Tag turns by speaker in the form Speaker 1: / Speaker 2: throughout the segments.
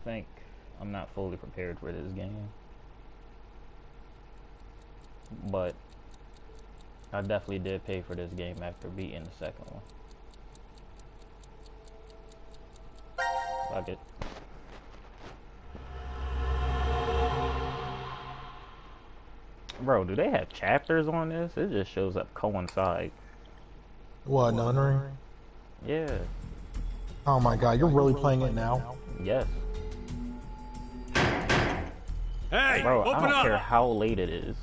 Speaker 1: think I'm not fully prepared for this game, but I definitely did pay for this game after beating the second one. Fuck it. Bro, do they have chapters on this? It just shows up coincide.
Speaker 2: What, Nunnery?
Speaker 1: Yeah.
Speaker 2: Oh my god, you're really playing it now?
Speaker 1: Yes.
Speaker 3: Hey,
Speaker 1: bro,
Speaker 3: open
Speaker 1: I don't
Speaker 3: up.
Speaker 1: care how late it is.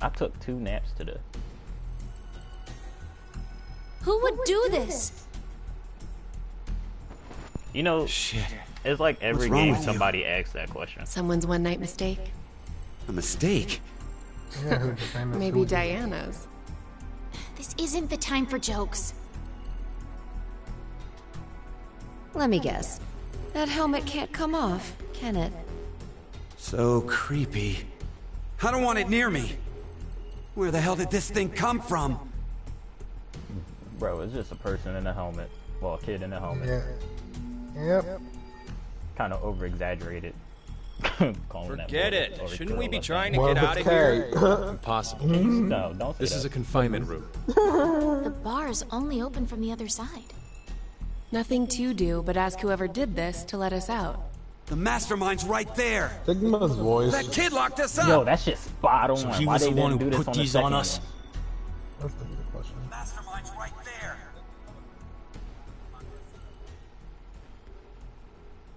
Speaker 1: I took 2 naps today.
Speaker 4: Who would do this?
Speaker 1: You know,
Speaker 3: Shit.
Speaker 1: it's like every
Speaker 3: What's wrong
Speaker 1: game
Speaker 3: with you?
Speaker 1: somebody asks that question.
Speaker 4: Someone's one-night mistake?
Speaker 3: A mistake?
Speaker 2: Yeah, who's the famous
Speaker 4: Maybe
Speaker 2: who-
Speaker 4: Diana's.
Speaker 5: This isn't the time for jokes.
Speaker 6: Let me guess. That helmet can't come off, can it?
Speaker 3: So creepy. I don't want it near me. Where the hell did this thing come from?
Speaker 1: Bro, it's just a person in a helmet. Well, a kid in a helmet.
Speaker 2: Yeah. Yep.
Speaker 1: Kind of over-exaggerated.
Speaker 7: Forget it. Shouldn't we be trying to
Speaker 2: What
Speaker 7: get
Speaker 2: if
Speaker 7: out
Speaker 2: it's
Speaker 7: of here?
Speaker 2: K?
Speaker 7: Impossible.
Speaker 1: No, don't say
Speaker 7: This
Speaker 1: that.
Speaker 7: is a confinement room.
Speaker 5: The bar's only open from the other side.
Speaker 4: Nothing to do but ask whoever did this to let us out.
Speaker 3: The mastermind's right there.
Speaker 2: Sigma's voice.
Speaker 3: That kid locked us up.
Speaker 1: Yo, that shit's spot on.
Speaker 7: So he
Speaker 1: Why
Speaker 7: was
Speaker 1: they
Speaker 7: the one
Speaker 1: didn't
Speaker 7: who
Speaker 1: do this
Speaker 7: put
Speaker 1: the
Speaker 7: these
Speaker 1: second
Speaker 7: on us?
Speaker 1: one?
Speaker 2: That's the good question.
Speaker 3: Mastermind's right there.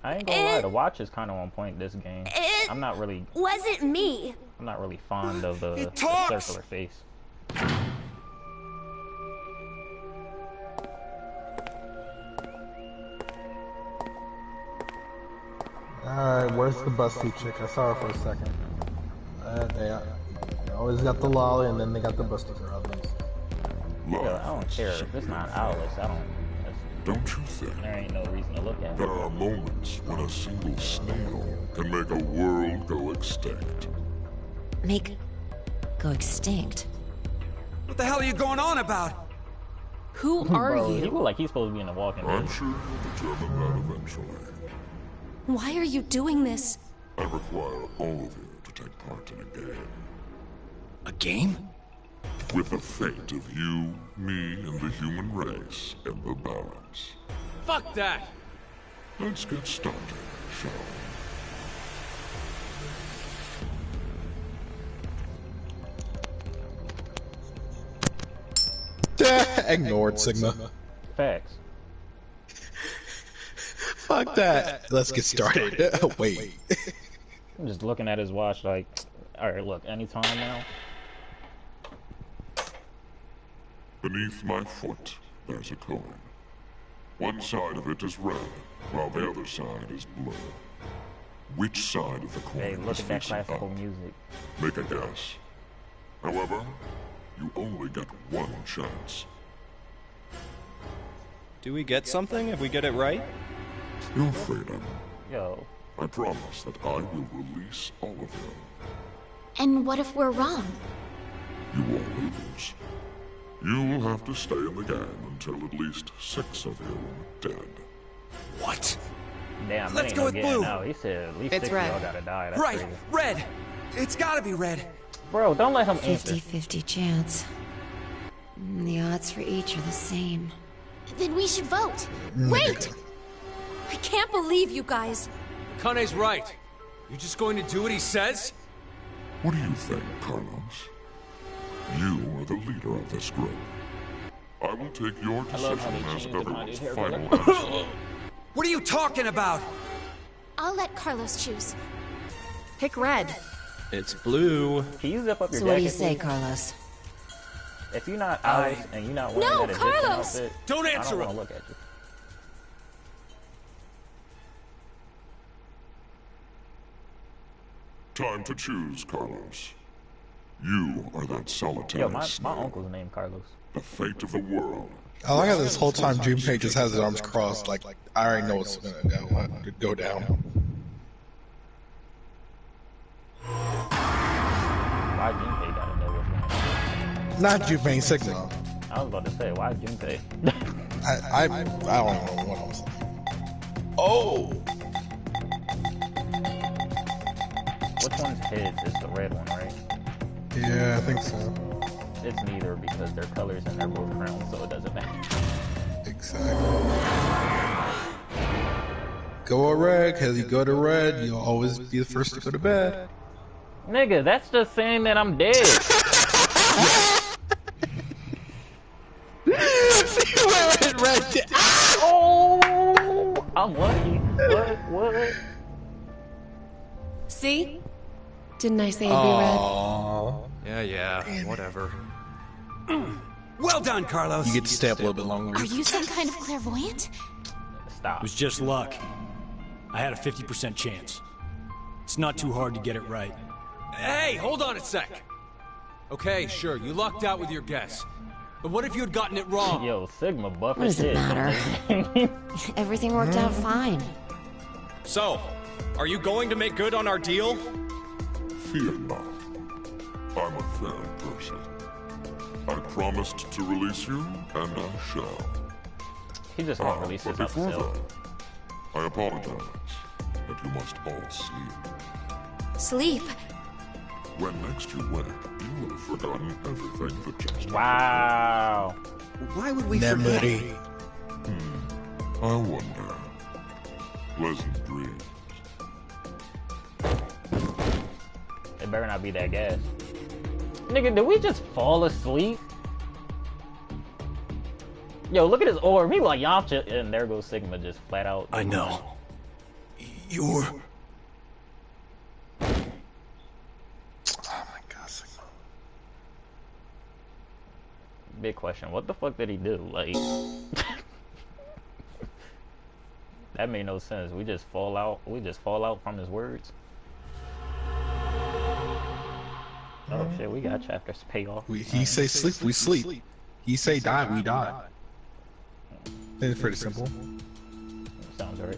Speaker 1: I ain't gonna lie, the watch is kind of on point this game. I'm not really
Speaker 5: Wasn't me.
Speaker 1: fond of the
Speaker 3: talks!
Speaker 1: circular face.
Speaker 2: Alright, where's the busty chick? I saw her for a second. They always got the lolly and then they got the busty girl.
Speaker 1: Yo, I don't care if it's not Alice.
Speaker 8: Don't you think
Speaker 1: There ain't no reason to look at
Speaker 8: there
Speaker 1: it.
Speaker 8: are moments when a single snail can make a world go extinct?
Speaker 6: Go extinct.
Speaker 3: What the hell are you going on about?
Speaker 4: Who are
Speaker 1: Bro, he
Speaker 4: you?
Speaker 1: look like he's supposed to be in the Walking
Speaker 8: I'm
Speaker 1: Dead.
Speaker 8: sure you'll determine that eventually.
Speaker 4: Why are you doing this?
Speaker 8: I require all of you to take part in a game.
Speaker 7: A game?
Speaker 8: With the fate of you, me, and the human race in the balance.
Speaker 7: Fuck that!
Speaker 8: Let's get started, shall
Speaker 2: Ignored Sigma.
Speaker 1: Facts.
Speaker 2: Fuck that. Let's get started. Wait.
Speaker 1: I'm just looking at his watch like, alright, look, anytime now.
Speaker 8: Beneath my foot, there's a coin. One side of it is red, while the other side is blue. Which side of the coin
Speaker 1: Hey, look
Speaker 8: is
Speaker 1: at that
Speaker 8: facing
Speaker 1: classical
Speaker 8: up?
Speaker 1: music.
Speaker 8: Make a guess. However, you only get one chance.
Speaker 7: Do we get something if we get it right?
Speaker 8: Your freedom.
Speaker 1: Yo,
Speaker 8: I promise that I will release all of you.
Speaker 5: And what if we're wrong?
Speaker 8: You won't lose. You will have to stay in the game until at least 6 of you are dead.
Speaker 3: What?
Speaker 1: damn, that
Speaker 3: Let's
Speaker 1: ain't
Speaker 3: go
Speaker 1: no
Speaker 3: with
Speaker 1: getting
Speaker 3: blue.
Speaker 1: out. He said at least
Speaker 4: It's
Speaker 1: 6 of y'all
Speaker 4: red.
Speaker 1: gotta die. That's
Speaker 3: Right,
Speaker 1: crazy.
Speaker 3: red. It's gotta be red.
Speaker 1: Bro, don't let him answer.
Speaker 6: 50-50 chance. The odds for each are the same.
Speaker 5: Then we should vote. Wait!
Speaker 4: I can't believe you guys.
Speaker 7: Kane's right. You just going to do what he says?
Speaker 8: What do you think, Carlos? You are the leader of this group. I will take your
Speaker 1: I love how
Speaker 8: decision
Speaker 1: they
Speaker 8: as
Speaker 1: changed the
Speaker 8: everyone's
Speaker 1: hair
Speaker 8: final
Speaker 1: color.
Speaker 8: answer.
Speaker 3: What are you talking about?
Speaker 5: I'll let Carlos choose.
Speaker 4: Pick red.
Speaker 7: It's blue.
Speaker 1: Can you zip up your
Speaker 6: So what do you
Speaker 1: jacket,
Speaker 6: say,
Speaker 1: please?
Speaker 6: Carlos?
Speaker 1: If you're not Alice and you're not wearing
Speaker 5: No,
Speaker 1: that Egyptian
Speaker 5: Carlos!
Speaker 1: outfit,
Speaker 7: Don't
Speaker 1: I
Speaker 7: answer
Speaker 1: don't want
Speaker 7: him.
Speaker 1: to look at you.
Speaker 8: Time to choose, Carlos. You are that solitary
Speaker 1: Yo, my
Speaker 8: snail.
Speaker 1: uncle's named Carlos.
Speaker 8: The fate of the world.
Speaker 2: I like how this whole time Junpei just has his arms crossed, like, I already know what's gonna go down.
Speaker 1: Why Junpei gotta know what's going on?
Speaker 2: Not Junpei, Sigma.
Speaker 1: I was about to say, why Junpei?
Speaker 2: I don't know what I'm saying. Oh!
Speaker 1: Which one's his? It's the red one, right?
Speaker 2: Yeah, I think so.
Speaker 1: It's neither because they're colors and they're both crowns, so it doesn't matter.
Speaker 2: Exactly. Go to red, cause you go to red, you'll always be the first to go to bed.
Speaker 1: Nigga, that's just saying that I'm dead. Oh, I'm lucky. What?
Speaker 4: See? Didn't I say it'd be red?
Speaker 2: Aww.
Speaker 7: Yeah, whatever.
Speaker 3: Well done, Carlos.
Speaker 2: You get to stay up a little bit longer.
Speaker 5: Are you some kind of clairvoyant?
Speaker 1: Stop.
Speaker 9: It was just luck. I had a 50% chance. It's not too hard to get it right.
Speaker 7: Hey, hold on a sec. Okay, sure, you lucked out with your guess. But what if you had gotten it wrong?
Speaker 1: Yo, Sigma buff
Speaker 6: What
Speaker 1: as
Speaker 6: does it
Speaker 1: shit.
Speaker 6: matter? Everything worked out fine.
Speaker 7: So, are you going to make good on our deal?
Speaker 8: Fear not. I'm a fair person. I promised to release you, and I shall.
Speaker 1: He just won't release
Speaker 8: But
Speaker 1: his
Speaker 8: before
Speaker 1: himself.
Speaker 8: that, I apologize, but you must all sleep.
Speaker 5: Sleep.
Speaker 8: When next you wake, you will have forgotten everything that just
Speaker 1: Wow.
Speaker 3: Why would we
Speaker 2: Memory.
Speaker 8: happened. I wonder. Pleasant dreams.
Speaker 1: It better not be that gas. Nigga, did we just fall asleep? Yo, look at his orb. He like Yamcha, and there goes Sigma just flat out.
Speaker 9: I know. You're...
Speaker 2: Oh my god, Sigma.
Speaker 1: Big question. What the fuck did he do? Like, that made no sense. We just fall out. We just fall out from his words. Oh shit, we got chapters pay off.
Speaker 2: He say sleep, we sleep. He say die, we die. It's pretty simple.
Speaker 1: Sounds right.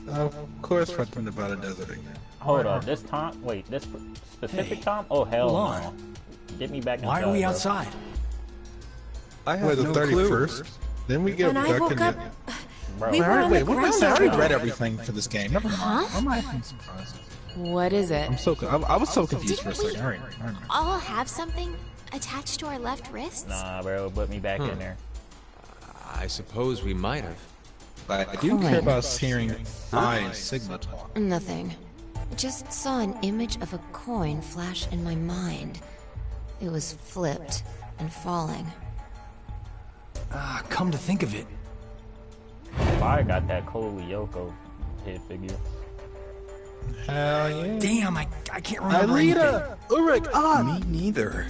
Speaker 2: Of course, Fretman about a desert again.
Speaker 1: Hold up, this time? Wait, this specific
Speaker 9: Hey,
Speaker 1: time? Oh hell
Speaker 9: hold
Speaker 1: no!
Speaker 9: on.
Speaker 1: Get me back inside.
Speaker 9: Why are we
Speaker 1: bro.
Speaker 9: outside?
Speaker 3: I
Speaker 2: Wait,
Speaker 3: have
Speaker 2: the
Speaker 3: no
Speaker 2: 31st?
Speaker 3: clue.
Speaker 2: Then we get
Speaker 5: When I
Speaker 2: back
Speaker 5: woke
Speaker 2: in
Speaker 5: up,
Speaker 1: Bro,
Speaker 5: we were on the
Speaker 2: Wait, what did I
Speaker 5: ground
Speaker 2: say? I already
Speaker 5: already.
Speaker 2: read everything for this game. Never mind.
Speaker 5: Huh?
Speaker 2: I'm not even surprised.
Speaker 4: What is it?
Speaker 2: I was so confused for a
Speaker 5: Didn't we
Speaker 2: second. All right.
Speaker 5: all have something attached to our left wrists?
Speaker 1: nah, bro, put me back in there.
Speaker 7: I suppose we might have.
Speaker 2: But I do care about us hearing Phi and Sigma talk.
Speaker 6: Nothing. Just saw an image of a coin flash in my mind. It was flipped and falling.
Speaker 9: Come to think of it,
Speaker 1: I got that Cole Lyoko head figure.
Speaker 2: Hell yeah.
Speaker 9: damn, I can't remember anything.
Speaker 2: Alita! Ulrich! Ah!
Speaker 3: Me neither.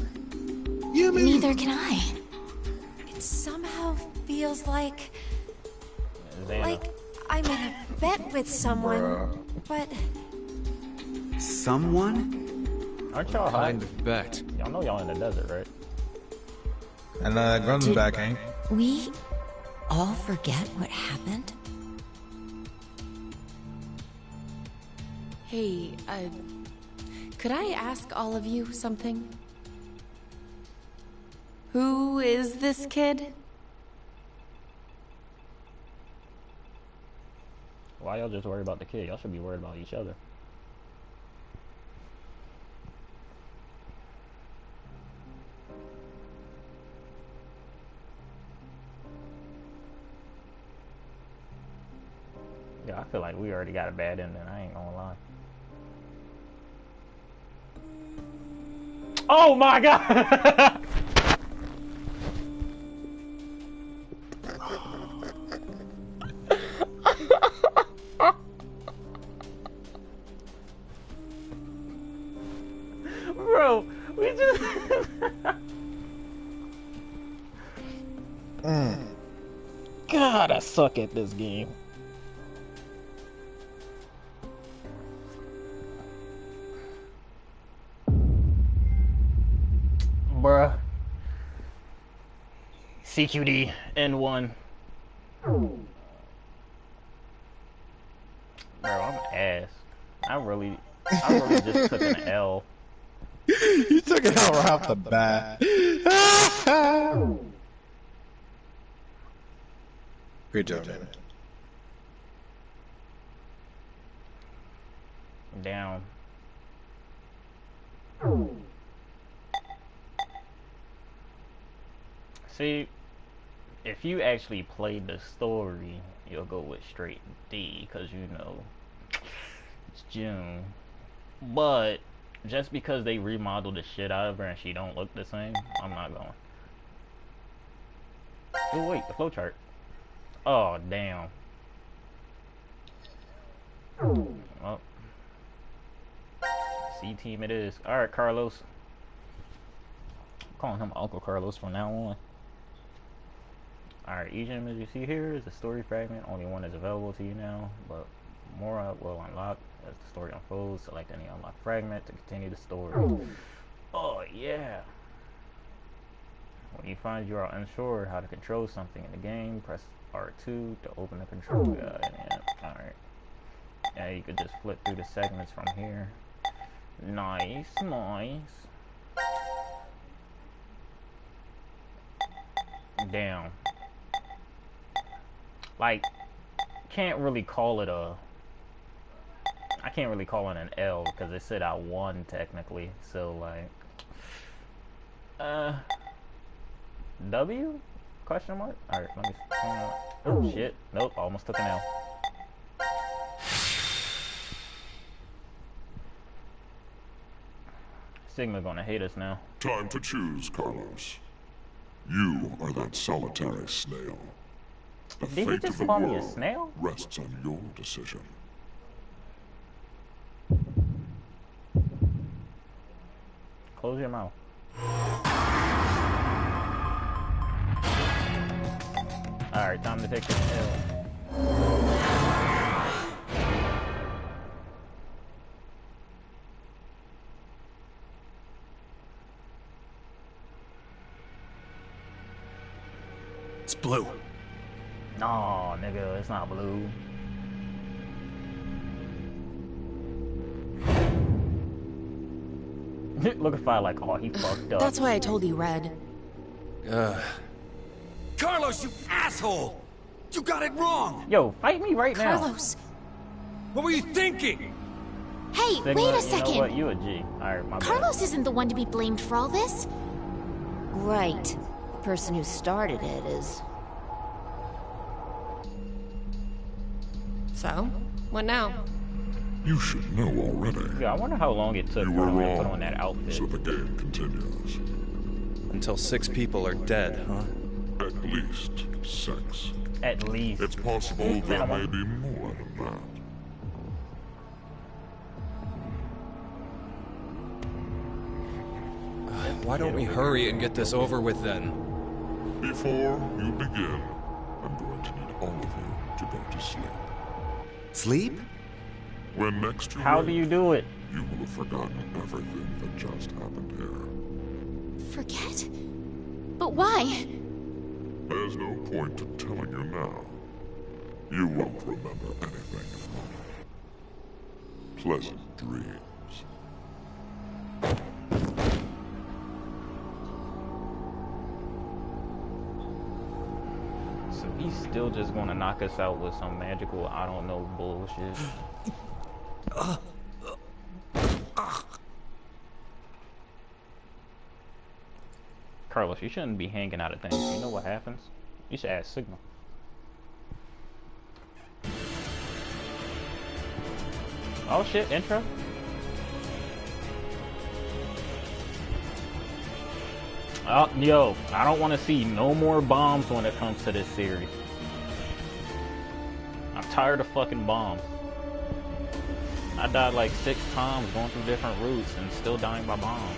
Speaker 2: You mean...
Speaker 5: Neither can I.
Speaker 6: It somehow feels like
Speaker 1: Xana.
Speaker 6: I'm in a bet with someone, but
Speaker 3: Someone?
Speaker 1: Aren't y'all hot?
Speaker 7: Kind of bet.
Speaker 1: Y'all know y'all in the desert, right?
Speaker 2: And Grun's back, ain't?
Speaker 6: we all forget what happened?
Speaker 4: Hey, could I ask all of you something? Who is this kid?
Speaker 1: Why y'all just worry about the kid? Y'all should be worried about each other. Yeah, I feel like we already got a bad ending. I ain't gonna lie. Oh my god! Bro, we just... God, I suck at this game. Bruh. CQD N1. Bro, I'm ass. I really just took an L.
Speaker 2: You took it out right off the bat.
Speaker 10: Great job, man.
Speaker 1: Down. See, if you actually played the story, you'll go with straight D, because you know it's June. But just because they remodeled the shit out of her and she don't look the same, I'm not going. Oh wait, the flowchart. Oh damn. Well, C team it is. All right, Carlos. I'm calling him Uncle Carlos from now on. Alright, each image you see here is a story fragment. Only one is available to you now, but more will unlock as the story unfolds. Select any unlocked fragment to continue the story. Oh yeah! When you find you are unsure how to control something in the game, press R2 to open the control guide. Yeah, alright. Yeah, you could just flip through the segments from here. Nice, nice. Damn. Like, can't really call it a... I can't really call it an L because it said I won technically. So like, W? Question mark? All right, let me. Oh shit! Nope, almost took an L. Sigma gonna hate us now.
Speaker 8: Time to choose, Carlos. You are that solitary snail. The
Speaker 1: Did he
Speaker 8: fate
Speaker 1: just
Speaker 8: of the
Speaker 1: call me a
Speaker 8: world
Speaker 1: snail?
Speaker 8: rests on your decision.
Speaker 1: Close your mouth. Alright, time to take this L.
Speaker 9: It's blue.
Speaker 1: No, nigga, it's not blue. Look at Fire like, oh, he fucked up.
Speaker 4: That's why I told you red.
Speaker 3: Carlos, you asshole! You got it wrong!
Speaker 1: Yo, fight me right now.
Speaker 5: Carlos.
Speaker 3: What were you thinking?
Speaker 5: Hey,
Speaker 1: Sigma,
Speaker 5: wait a
Speaker 1: you know
Speaker 5: second.
Speaker 1: what? You a G. Alright, my bad.
Speaker 5: Carlos isn't the one to be blamed for all this.
Speaker 6: Right. The person who started it is...
Speaker 4: So, what now?
Speaker 8: You should know already.
Speaker 1: Yeah, I wonder how long it took
Speaker 8: You
Speaker 1: for
Speaker 8: were
Speaker 1: him to put
Speaker 8: wrong,
Speaker 1: on that outfit.
Speaker 8: so the game continues.
Speaker 10: Until 6 people are dead, huh?
Speaker 8: At least 6.
Speaker 1: At least.
Speaker 8: It's possible there may be more than that.
Speaker 10: Why don't we hurry and get this over with then?
Speaker 8: Before you begin, I'm going to need all of you to go to sleep.
Speaker 3: Sleep?
Speaker 8: When next you
Speaker 1: How
Speaker 8: wake,
Speaker 1: do you do it?
Speaker 8: you will have forgotten everything that just happened here.
Speaker 5: Forget? But why?
Speaker 8: There's no point to telling you now. You won't remember anything. Pleasant dreams.
Speaker 1: So he's still just gonna knock us out with some magical, I don't know, bullshit. Carlos, you shouldn't be hanging out of things. You know what happens? You should ask Sigma. Oh shit, intro? Yo, I don't want to see no more bombs when it comes to this series. I'm tired of fucking bombs. I died like 6 times going through different routes and still dying by bombs.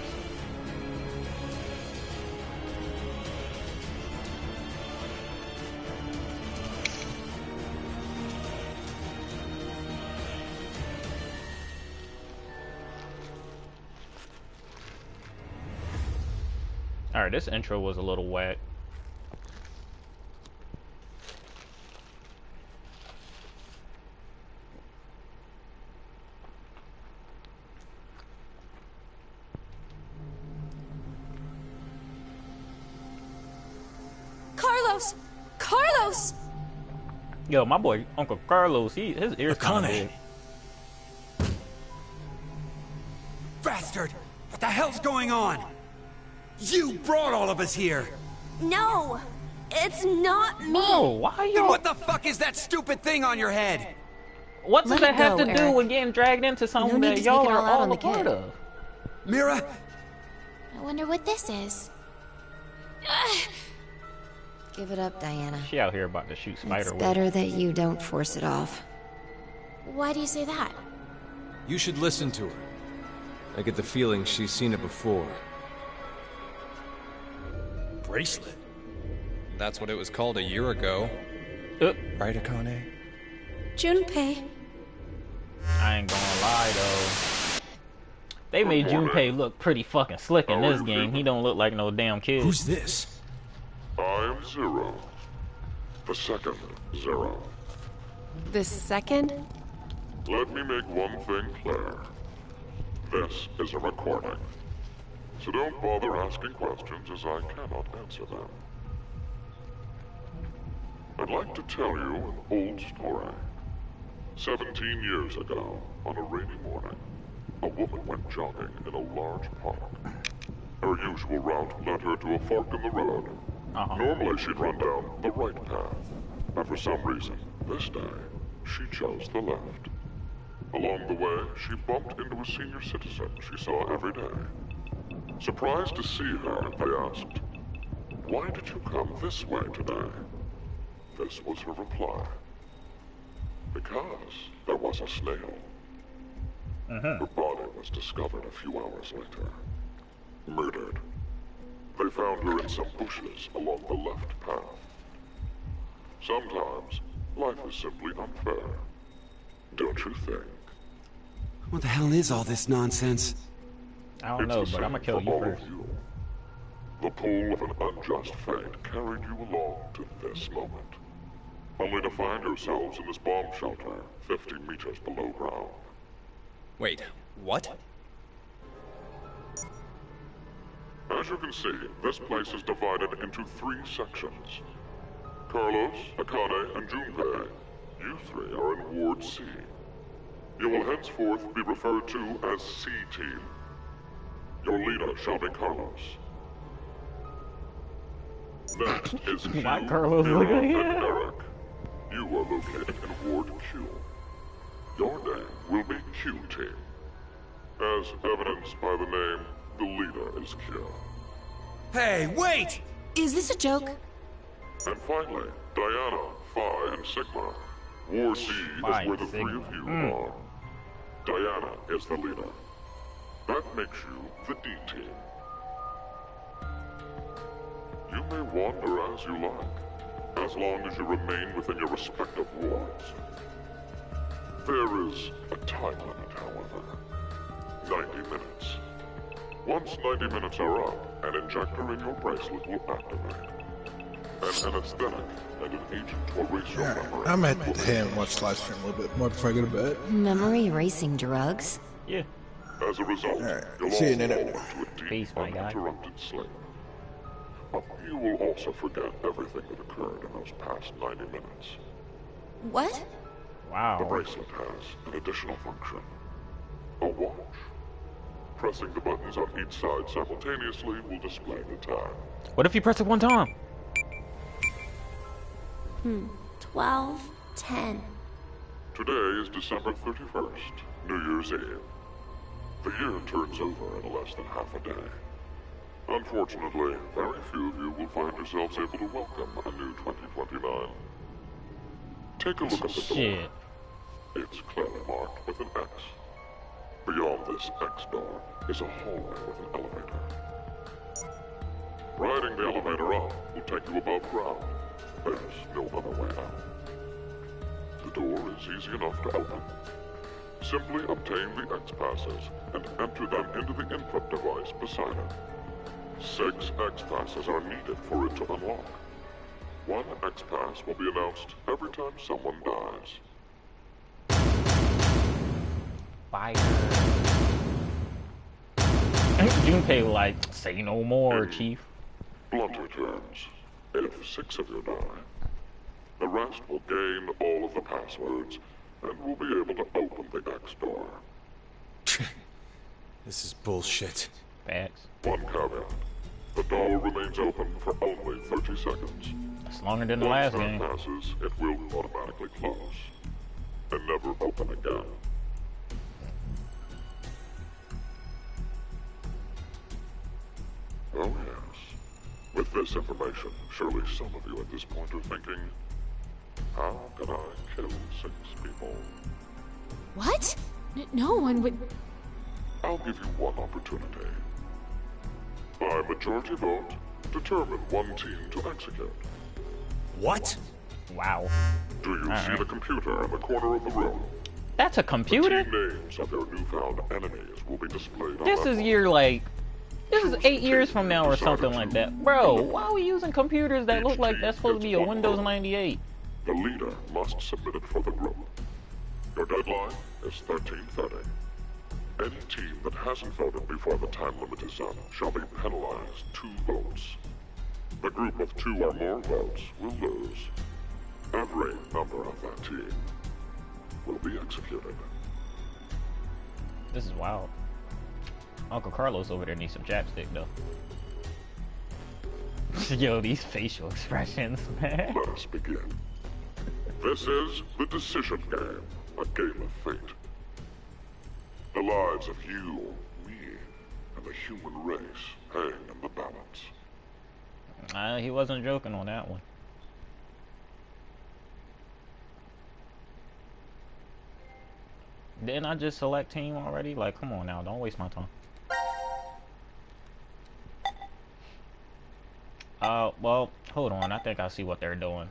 Speaker 1: Alright, this intro was a little whack.
Speaker 11: Carlos! Carlos!
Speaker 1: Yo, my boy Uncle Carlos, his ears kind of big.
Speaker 3: Bastard! What the hell's going on? You brought all of us here!
Speaker 11: No! It's not me!
Speaker 1: Oh, why
Speaker 3: Then
Speaker 1: y'all?
Speaker 3: what the fuck is that stupid thing on your head?
Speaker 1: What does
Speaker 11: Let
Speaker 1: that
Speaker 11: it
Speaker 1: have
Speaker 11: go,
Speaker 1: to do
Speaker 11: Eric.
Speaker 1: with getting dragged into something
Speaker 11: need
Speaker 1: that
Speaker 11: to
Speaker 1: y'all
Speaker 11: take it
Speaker 1: are
Speaker 11: all out on
Speaker 1: all
Speaker 11: the
Speaker 1: a part
Speaker 11: kid.
Speaker 1: of?
Speaker 3: Mira?
Speaker 5: I wonder what this is.
Speaker 6: Give it up, Diana.
Speaker 1: She out here about to shoot
Speaker 6: It's
Speaker 1: spider webs.
Speaker 6: better that you don't force it off.
Speaker 5: Why do you say that?
Speaker 7: You should listen to her. I get the feeling she's seen it before.
Speaker 9: Bracelet?
Speaker 10: That's what it was called a year ago. Right, Akane?
Speaker 11: Junpei.
Speaker 1: I ain't gonna lie though. They made Junpei look pretty fucking slick in this game. He don't look like no damn kid.
Speaker 9: Who's this?
Speaker 8: I am Zero. The second Zero.
Speaker 4: The second?
Speaker 8: Let me make one thing clear. This is a recording. So don't bother asking questions as I cannot answer them. I'd like to tell you an old story. 17 years ago, on a rainy morning, a woman went jogging in a large park. Her usual route led her to a fork in the road. Normally she'd run down the right path, but for some reason, this day, she chose the left. Along the way, she bumped into a senior citizen she saw every day. Surprised to see her, they asked, "Why did you come this way today?" This was her reply. Because there was a snail. Her body was discovered a few hours later. Murdered. They found her in some bushes along the left path. Sometimes, life is simply unfair. Don't you think?
Speaker 3: What the hell is all this nonsense?
Speaker 1: I don't know,
Speaker 8: It's the
Speaker 1: but I'm gonna
Speaker 8: same
Speaker 1: kill
Speaker 8: for
Speaker 1: you
Speaker 8: all
Speaker 1: first.
Speaker 8: of you. The pull of an unjust fate carried you along to this moment. Only to find yourselves in this bomb shelter 50 meters below ground.
Speaker 10: Wait, what?
Speaker 8: As you can see, this place is divided into 3 sections. Carlos, Akane, and Junpei, you 3 are in Ward C. You will henceforth be referred to as C-Team. Your leader shall be Carlos. Next is Q,
Speaker 1: Why Carlos
Speaker 8: Mira,
Speaker 1: looking
Speaker 8: and
Speaker 1: here?
Speaker 8: Eric. You are located in Ward Q. Your name will be Q-Team. As evidenced by the name, the leader is Q.
Speaker 3: Hey, wait!
Speaker 11: Is this a joke?
Speaker 8: And finally, Diana, Phi, and Sigma. Ward D
Speaker 1: Phi
Speaker 8: is where
Speaker 1: and
Speaker 8: the 3
Speaker 1: Sigma.
Speaker 8: of you are. Diana is the leader. That makes you the D team. You may wander as you like, as long as you remain within your respective wards. There is a time limit, however. 90 minutes. Once 90 minutes are up, an injector in your bracelet will activate. An anesthetic and an agent to erase your memory.
Speaker 2: I'm at the hand watch live stream a little bit more before I go to bed.
Speaker 6: Memory erasing drugs?
Speaker 1: Yeah.
Speaker 8: As a result,
Speaker 2: Alright,
Speaker 8: you'll
Speaker 2: see you
Speaker 8: all
Speaker 2: in a
Speaker 8: fall
Speaker 2: minute.
Speaker 8: into a deep,
Speaker 1: Peace, my guy.
Speaker 8: uninterrupted sleep. But you will also forget everything that occurred in those past 90 minutes.
Speaker 11: What?
Speaker 8: The
Speaker 1: Wow.
Speaker 8: bracelet has an additional function. A watch. Pressing the buttons on each side simultaneously will display the time.
Speaker 1: What if you press it one time?
Speaker 11: 12, 10.
Speaker 8: Today is December 31st, New Year's Eve. The year turns over in less than half a day. Unfortunately, very few of you will find yourselves able to welcome a new 2029. Take a look at the door.
Speaker 1: Shit.
Speaker 8: It's clearly marked with an X. Beyond this X door is a hallway with an elevator. Riding the elevator up will take you above ground. There's no other way out. The door is easy enough to open. Simply obtain the X passes and enter them into the input device beside it. 6 X passes are needed for it to unlock. 1 X pass will be announced every time someone dies.
Speaker 1: Fire. Junpei like, say no more, Chief.
Speaker 8: Blunter terms, If 6 of you die, the rest will gain all of the passwords and will be able to open the X door.
Speaker 9: This is bullshit.
Speaker 1: Facts.
Speaker 8: One caveat. The door remains open for only 30 seconds.
Speaker 1: It's longer than the last
Speaker 8: Once
Speaker 1: game.
Speaker 8: that passes, it will automatically close and never open again. Oh yes. With this information, surely some of you at this point are thinking, how can I kill 6 people?
Speaker 11: What? No one would...
Speaker 8: I'll give you one opportunity. By majority vote, determine one team to execute.
Speaker 9: What?
Speaker 1: Wow.
Speaker 8: Do you see the computer in the corner of the room?
Speaker 1: That's a computer?
Speaker 8: The team names of your newfound enemies will be displayed on
Speaker 1: This
Speaker 8: that
Speaker 1: is
Speaker 8: board.
Speaker 1: year like... This is 8 years from now or something like that. Bro, why are we using computers that look like that's supposed to be a Windows 98?
Speaker 8: The leader must submit it for the group. Your deadline is 13:30. Any team that hasn't voted before the time limit is up shall be penalized 2 votes. The group with 2 or more votes will lose. Every member of that team will be executed.
Speaker 1: This is wild. Uncle Carlos over there needs some chapstick though. Yo, these facial expressions, man.
Speaker 8: Let us begin. This is the decision game, a game of fate. The lives of you, me, and the human race hang in the balance.
Speaker 1: He wasn't joking on that one. Didn't I just select team already? Like, come on now, don't waste my time. Well, hold on. I think I see what they're doing.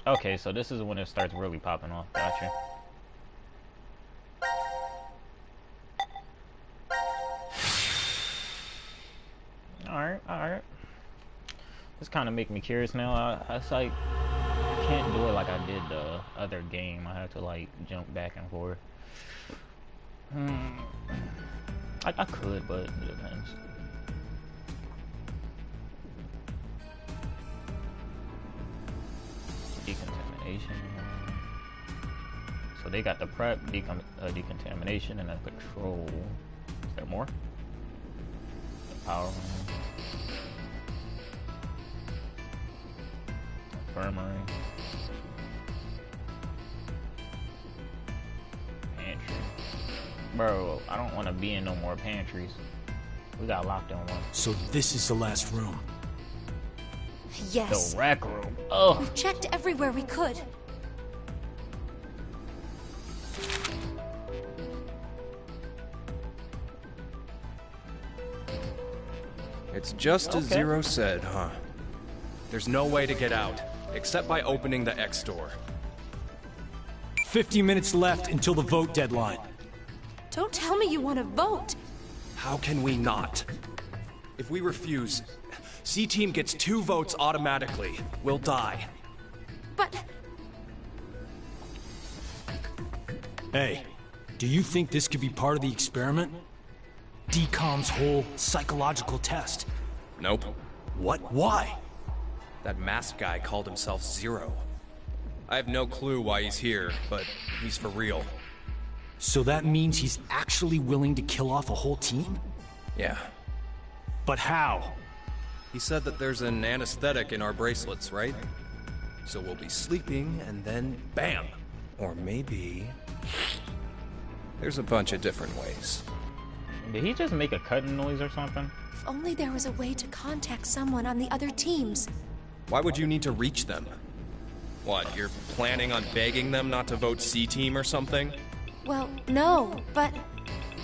Speaker 1: Okay, so this is when it starts really popping off. Gotcha. Alright. This kind of make me curious now. It's like, I can't do it like I did the other game. I have to like jump back and forth. I could, but it depends. Decontamination. So they got the prep, decontamination, and then control. Is there more? The power room. Infirmary. Pantry. Bro, I don't want to be in no more pantries. We got locked in one.
Speaker 9: So this is the last room.
Speaker 11: Yes.
Speaker 1: The rec room. Oh.
Speaker 11: We've checked everywhere we could.
Speaker 10: It's just as Zero said, huh? There's no way to get out, except by opening the X door.
Speaker 9: 50 minutes left until the vote deadline.
Speaker 11: Don't tell me you want to vote.
Speaker 10: How can we not? If we refuse, C-Team gets 2 votes automatically. We'll die.
Speaker 11: But...
Speaker 9: Hey, do you think this could be part of the experiment? DCOM's whole psychological test?
Speaker 10: Nope.
Speaker 9: What? Why?
Speaker 10: That masked guy called himself Zero. I have no clue why he's here, but he's for real.
Speaker 9: So that means he's actually willing to kill off a whole team?
Speaker 10: Yeah.
Speaker 9: But how?
Speaker 10: He said that there's an anesthetic in our bracelets, right? So we'll be sleeping, and then BAM! Or maybe... there's a bunch of different ways.
Speaker 1: Did he just make a cutting noise or something?
Speaker 11: if only there was a way to contact someone on the other teams.
Speaker 10: Why would you need to reach them? What, you're planning on begging them not to vote C-Team or something?
Speaker 11: Well, no, but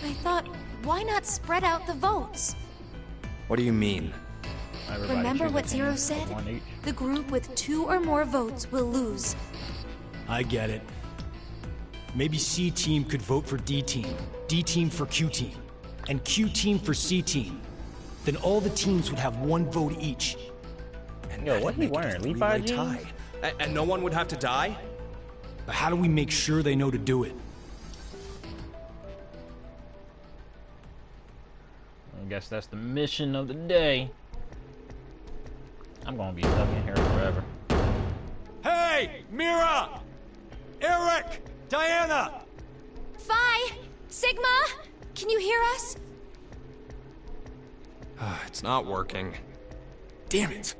Speaker 11: I thought, why not spread out the votes?
Speaker 10: What do you mean?
Speaker 11: Remember what Zero said? The group with 2 or more votes will lose.
Speaker 9: I get it. Maybe C-Team could vote for D-Team, D-Team for Q-Team, and Q-Team for C-Team. Then all the teams would have 1 vote each.
Speaker 10: And
Speaker 1: yo, what he wearing? Levi jeans?
Speaker 10: And no one would have to die?
Speaker 9: But how do we make sure they know to do it?
Speaker 1: I guess that's the mission of the day. I'm gonna be stuck in here forever.
Speaker 9: Hey! Mira! Eric! Diana!
Speaker 11: Phi! Sigma! Can you hear us?
Speaker 10: It's not working.
Speaker 9: Damn it!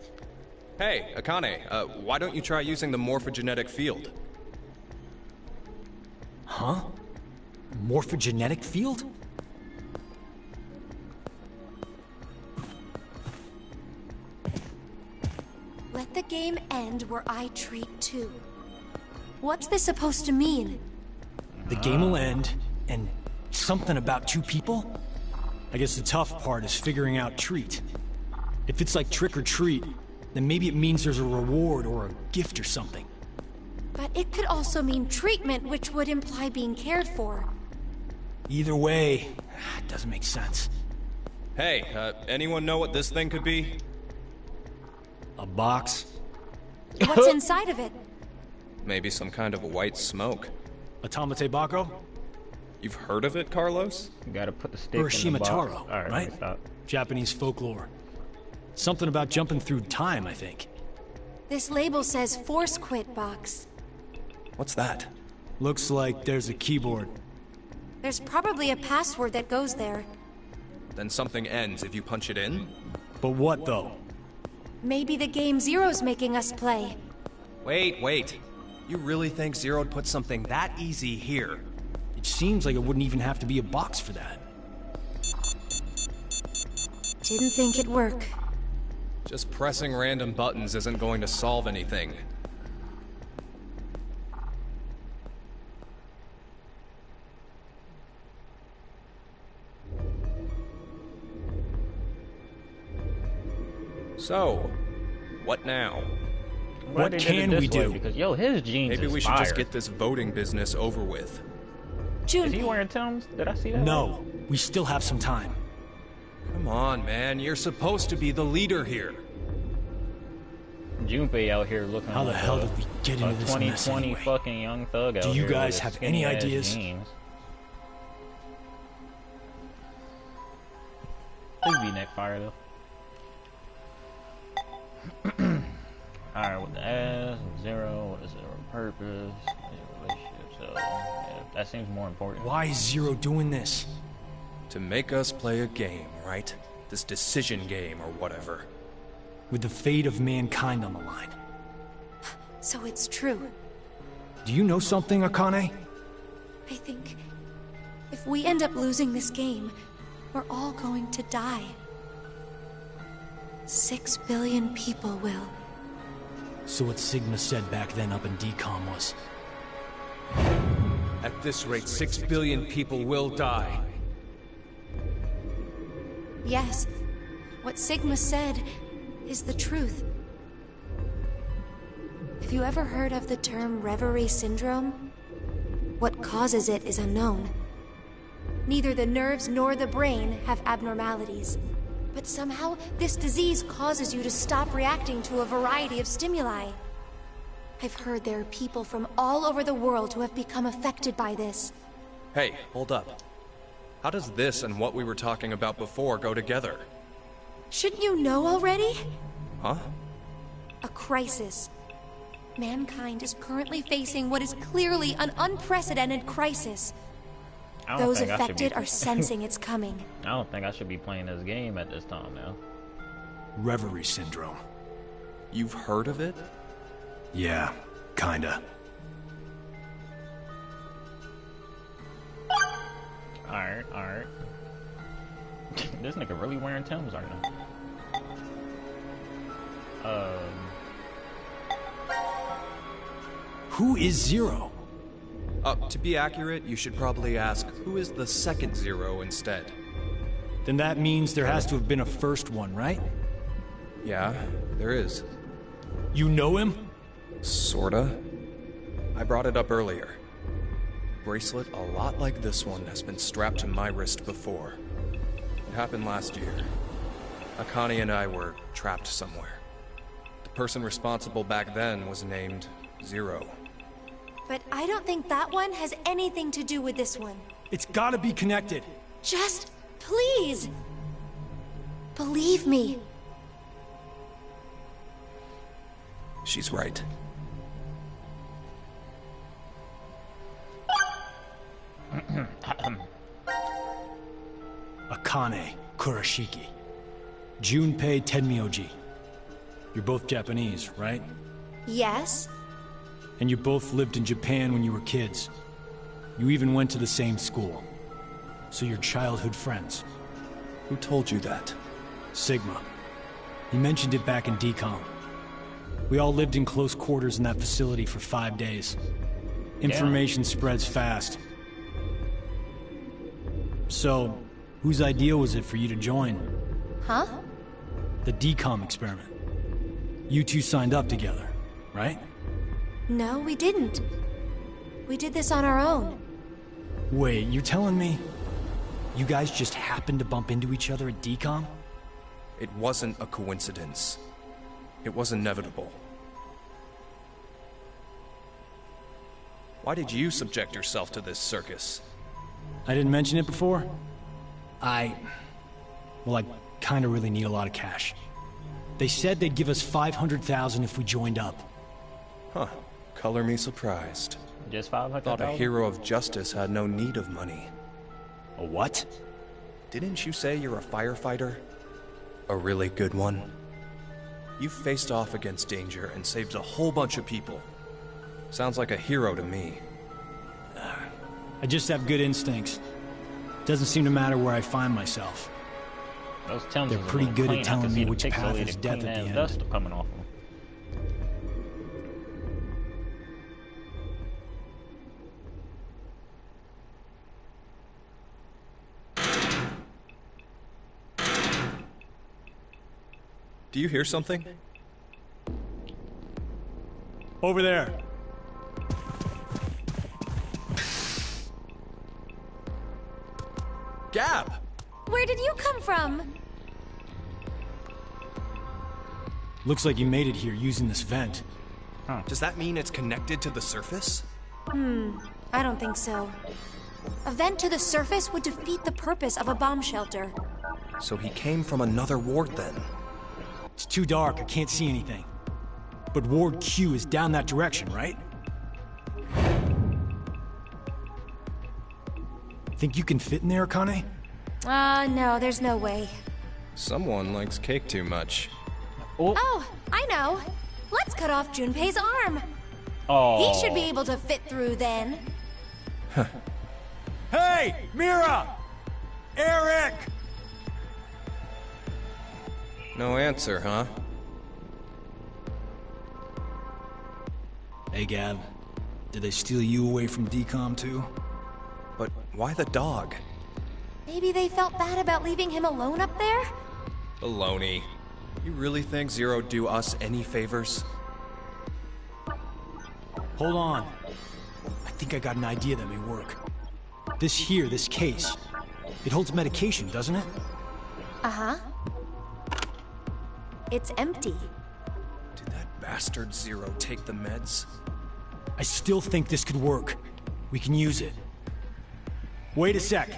Speaker 10: Hey, Akane, why don't you try using the morphogenetic field?
Speaker 9: Huh? Morphogenetic field?
Speaker 11: Let the game end where I treat two. What's this supposed to mean?
Speaker 9: The game will end, and something about two people? I guess the tough part is figuring out treat. If it's like trick or treat, then maybe it means there's a reward or a gift or something.
Speaker 11: But it could also mean treatment, which would imply being cared for.
Speaker 9: Either way, it doesn't make sense.
Speaker 10: Hey, anyone know what this thing could be?
Speaker 9: A box?
Speaker 11: What's inside of it?
Speaker 10: Maybe some kind of white smoke.
Speaker 9: Automate Bako?
Speaker 10: You've heard of it, Carlos?
Speaker 1: You gotta put the stick
Speaker 9: Urashima
Speaker 1: in the box.
Speaker 9: Taro,
Speaker 1: Alright,
Speaker 9: right?
Speaker 1: let me stop.
Speaker 9: Japanese folklore. Something about jumping through time, I think.
Speaker 11: This label says Force Quit Box.
Speaker 10: What's that?
Speaker 9: Looks like there's a keyboard.
Speaker 11: There's probably a password that goes there.
Speaker 10: Then something ends if you punch it in?
Speaker 9: But what, though?
Speaker 11: Maybe the game Zero's making us play.
Speaker 10: Wait. You really think Zero'd put something that easy here?
Speaker 9: It seems like it wouldn't even have to be a box for that.
Speaker 11: Didn't think it'd work.
Speaker 10: Just pressing random buttons isn't going to solve anything. So, what now?
Speaker 1: What can we do? Because yo, his jeans.
Speaker 10: Maybe we should
Speaker 1: fire.
Speaker 10: just get this voting business over with.
Speaker 1: Is he wearing Tim's? Did I see that?
Speaker 9: No, we still have some time.
Speaker 10: Come on, man. You're supposed to be the leader here.
Speaker 1: Junpei out here looking
Speaker 9: How the
Speaker 1: like
Speaker 9: hell did we get into this
Speaker 1: 2020
Speaker 9: mess anyway?
Speaker 1: fucking young thug out
Speaker 9: Do you
Speaker 1: here
Speaker 9: guys
Speaker 1: with
Speaker 9: have any
Speaker 1: skinny-ass
Speaker 9: ideas?
Speaker 1: jeans. Please be neck fire though. Alright, with the ass, Zero, what is Zero purpose? Relationship, so yeah, that seems more important.
Speaker 9: Why is Zero doing this?
Speaker 10: To make us play a game, right? This decision game or whatever.
Speaker 9: With the fate of mankind on the line.
Speaker 11: So it's true.
Speaker 9: Do you know something, Akane?
Speaker 11: I think if we end up losing this game, we're all going to die. 6 billion people will.
Speaker 9: So what Sigma said back then up in DCOM was...
Speaker 7: At this rate, 6 billion people will die.
Speaker 11: Yes, what Sigma said is the truth. Have you ever heard of the term reverie syndrome? What causes it is unknown. Neither the nerves nor the brain have abnormalities. But somehow, this disease causes you to stop reacting to a variety of stimuli. I've heard there are people from all over the world who have become affected by this.
Speaker 10: Hey, hold up. How does this and what we were talking about before go together?
Speaker 11: Shouldn't you know already?
Speaker 10: Huh?
Speaker 11: A crisis. Mankind is currently facing what is clearly an unprecedented crisis. Those affected are sensing it's coming.
Speaker 1: I don't think I should be playing this game at this time now.
Speaker 9: Reverie syndrome.
Speaker 10: You've heard of it?
Speaker 9: Yeah, kinda.
Speaker 1: Alright. This nigga really wearing Tim's right now.
Speaker 9: Who is Zero?
Speaker 10: To be accurate, you should probably ask, who is the second Zero instead?
Speaker 9: Then that means there has to have been a first one, right?
Speaker 10: Yeah, there is.
Speaker 9: You know him?
Speaker 10: Sorta. I brought it up earlier. A bracelet a lot like this one has been strapped to my wrist before. It happened last year. Akane and I were trapped somewhere. The person responsible back then was named Zero.
Speaker 11: But I don't think that one has anything to do with this one.
Speaker 9: It's gotta be connected.
Speaker 11: Just, please! Believe me.
Speaker 10: She's right.
Speaker 9: Akane Kurashiki. Junpei Tenmyoji. You're both Japanese, right?
Speaker 11: Yes?
Speaker 9: And you both lived in Japan when you were kids. You even went to the same school. So you're childhood friends.
Speaker 10: Who told you that?
Speaker 9: Sigma. He mentioned it back in DCOM. We all lived in close quarters in that facility for 5 days. Information spreads fast. So, whose idea was it for you to join?
Speaker 11: Huh?
Speaker 9: The DCOM experiment. You two signed up together, right?
Speaker 11: No, we didn't. We did this on our own.
Speaker 9: Wait, you're telling me you guys just happened to bump into each other at DCOM?
Speaker 10: It wasn't a coincidence. It was inevitable. Why did you subject yourself to this circus?
Speaker 9: I didn't mention it before? I kinda really need a lot of cash. They said they'd give us $500,000 if we joined up.
Speaker 10: Huh. Color me surprised.
Speaker 1: Just 500,000?
Speaker 10: Thought a hero of justice had no need of money.
Speaker 9: A what?
Speaker 10: Didn't you say you're a firefighter? A really good one? You faced off against danger and saved a whole bunch of people. Sounds like a hero to me.
Speaker 9: I just have good instincts. Doesn't seem to matter where I find myself.
Speaker 1: Those Timbs
Speaker 9: They're
Speaker 1: is a
Speaker 9: pretty
Speaker 1: little
Speaker 9: good
Speaker 1: clean.
Speaker 9: at
Speaker 1: I can
Speaker 9: telling
Speaker 1: see
Speaker 9: me
Speaker 1: the
Speaker 9: which path
Speaker 1: pixelated
Speaker 9: is death at the
Speaker 1: clean-ass
Speaker 9: end.
Speaker 1: dust coming off them.
Speaker 10: Do you hear something?
Speaker 9: Over there.
Speaker 10: Gab!
Speaker 11: Where did you come from?
Speaker 9: Looks like you made it here using this vent.
Speaker 10: Does that mean it's connected to the surface?
Speaker 11: I don't think so. A vent to the surface would defeat the purpose of a bomb shelter.
Speaker 10: So he came from another ward then?
Speaker 9: It's too dark, I can't see anything. But Ward Q is down that direction, right? Think you can fit in there, Akane?
Speaker 11: No, there's no way.
Speaker 10: Someone likes cake too much.
Speaker 11: Oh, I know. Let's cut off Junpei's arm.
Speaker 1: Oh.
Speaker 11: He should be able to fit through then.
Speaker 9: Hey, Mira! Eric!
Speaker 10: No answer, huh?
Speaker 9: Hey, Gab. Did they steal you away from DCOM too?
Speaker 10: But why the dog?
Speaker 11: Maybe they felt bad about leaving him alone up there?
Speaker 10: Baloney. You really think Zero'd do us any favors?
Speaker 9: Hold on. I think I got an idea that may work. This case, it holds medication, doesn't it?
Speaker 11: Uh-huh. It's empty.
Speaker 10: Did that bastard Zero take the meds?
Speaker 9: I still think this could work. We can use it. Wait a sec.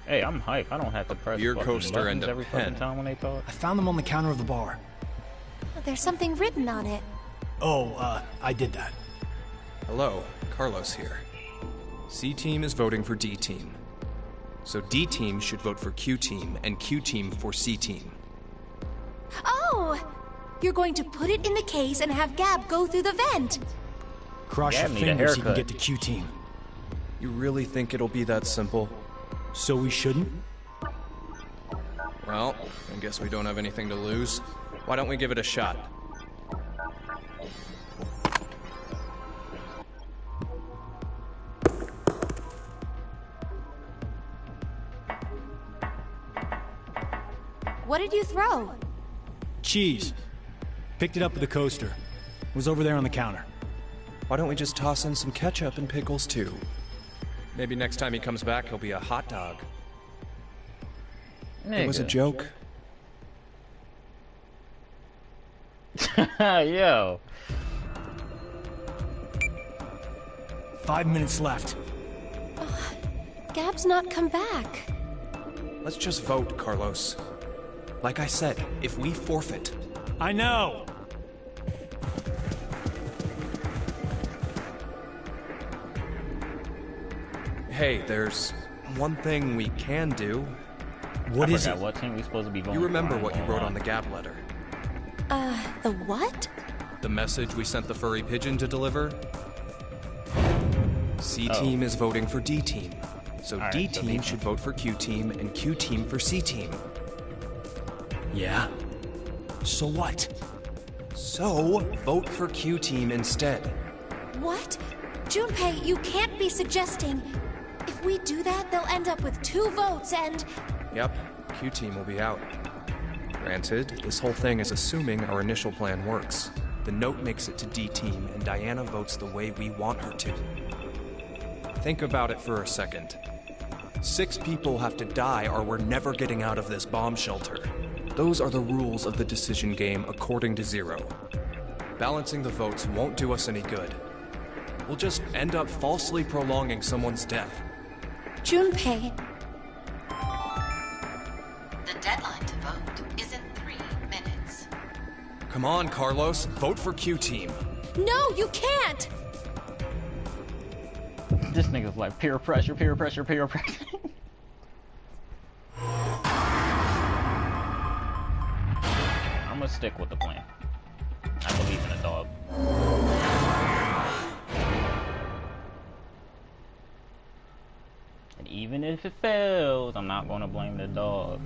Speaker 1: Hey, I'm hype. I don't have to press
Speaker 10: Beer
Speaker 1: fucking
Speaker 10: coaster
Speaker 1: buttons
Speaker 10: and a
Speaker 1: every
Speaker 10: pen.
Speaker 1: fucking time when they talk.
Speaker 9: I found them on the counter of the bar.
Speaker 11: There's something written on it.
Speaker 9: Oh, I did that.
Speaker 10: Hello, Carlos here. C-Team is voting for D-Team. So D-Team should vote for Q-Team, and Q-Team for C-Team.
Speaker 11: Oh! You're going to put it in the case and have Gab go through the vent.
Speaker 9: Cross
Speaker 1: Gab
Speaker 9: your
Speaker 1: need a
Speaker 9: fingers you can
Speaker 1: haircut.
Speaker 9: get to Q-Team.
Speaker 10: You really think it'll be that simple?
Speaker 9: So we shouldn't?
Speaker 10: Well, I guess we don't have anything to lose. Why don't we give it a shot?
Speaker 11: What did you throw?
Speaker 9: Cheese. Picked it up with the coaster. Was over there on the counter.
Speaker 10: Why don't we just toss in some ketchup and pickles too? Maybe next time he comes back, he'll be a hot dog. It was a
Speaker 1: Nigga.
Speaker 10: joke.
Speaker 1: Yo.
Speaker 9: 5 minutes left.
Speaker 11: Gab's not come back.
Speaker 10: Let's just vote, Carlos. Like I said, if we forfeit...
Speaker 9: I know!
Speaker 10: Hey, there's one thing we can do.
Speaker 9: What is it?
Speaker 1: What team we supposed to be voting
Speaker 10: You remember
Speaker 1: for?
Speaker 10: what you wrote on the Gab letter?
Speaker 11: The what?
Speaker 10: The message we sent the furry pigeon to deliver? C-Team is voting for D-Team. So
Speaker 1: Alright,
Speaker 10: D-Team should vote for Q-Team, and Q-Team for C-Team.
Speaker 9: Yeah? So what?
Speaker 10: So, vote for Q-Team instead.
Speaker 11: What? Junpei, you can't be suggesting... If we do that, they'll end up with 2 votes and...
Speaker 10: Yep, Q-Team will be out. Granted, this whole thing is assuming our initial plan works. The note makes it to D-Team, and Diana votes the way we want her to. Think about it for a second. 6 people have to die or we're never getting out of this bomb shelter. Those are the rules of the decision game according to Zero. Balancing the votes won't do us any good. We'll just end up falsely prolonging someone's death.
Speaker 11: Junpei...
Speaker 12: The deadline to vote is in 3 minutes.
Speaker 10: Come on, Carlos. Vote for Q-Team.
Speaker 11: No, you can't!
Speaker 1: This nigga's like peer pressure, peer pressure, peer pressure. I'm gonna stick with the plan. I believe in a dog. And even if it fails, I'm not gonna blame the dog.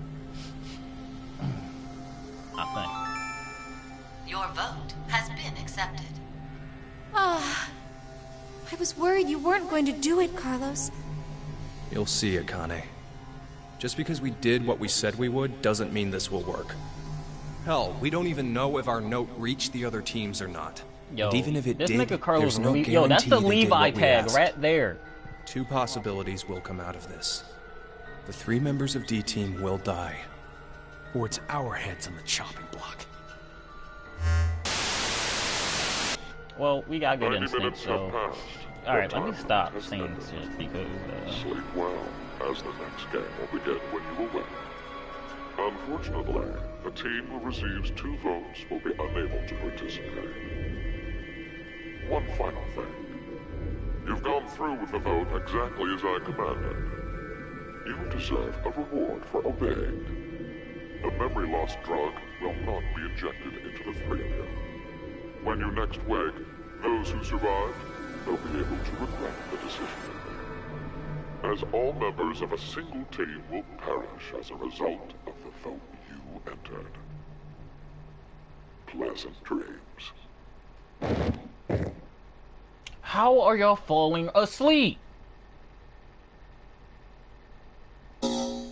Speaker 1: I
Speaker 12: Your vote has been accepted.
Speaker 11: Ah... I was worried you weren't going to do it, Carlos.
Speaker 10: You'll see, Akane. Just because we did what we said we would doesn't mean this will work. Hell, we don't even know if our note reached the other teams or not.
Speaker 1: Yo,
Speaker 10: and even if it
Speaker 1: this
Speaker 10: did,
Speaker 1: nigga Carlos
Speaker 10: there's no
Speaker 1: really,
Speaker 10: guarantee
Speaker 1: yo, that's the
Speaker 10: they did
Speaker 1: Levi
Speaker 10: what we
Speaker 1: tag
Speaker 10: asked.
Speaker 1: right there.
Speaker 10: 2 possibilities will come out of this. The 3 members of D-Team will die.
Speaker 9: Or it's our heads on the chopping block.
Speaker 1: Well, we got good
Speaker 8: 90
Speaker 1: instinct,
Speaker 8: minutes
Speaker 1: so...
Speaker 8: have passed.
Speaker 1: Alright,
Speaker 8: Your
Speaker 1: let me
Speaker 8: time
Speaker 1: stop
Speaker 8: has
Speaker 1: saying
Speaker 8: ended.
Speaker 1: shit because,
Speaker 8: Sleep well, as the next game will begin when you will win. Unfortunately, the team who receives 2 votes will be unable to participate. One final thing. You've gone through with the vote exactly as I commanded. You deserve a reward for obeying. The memory loss drug will not be injected into the 3 of you. When you next wake, those who survive will be able to regret the decision they made, as all members of a single team will perish as a result of the vote you entered. Pleasant dreams.
Speaker 1: how are y'all falling asleep? So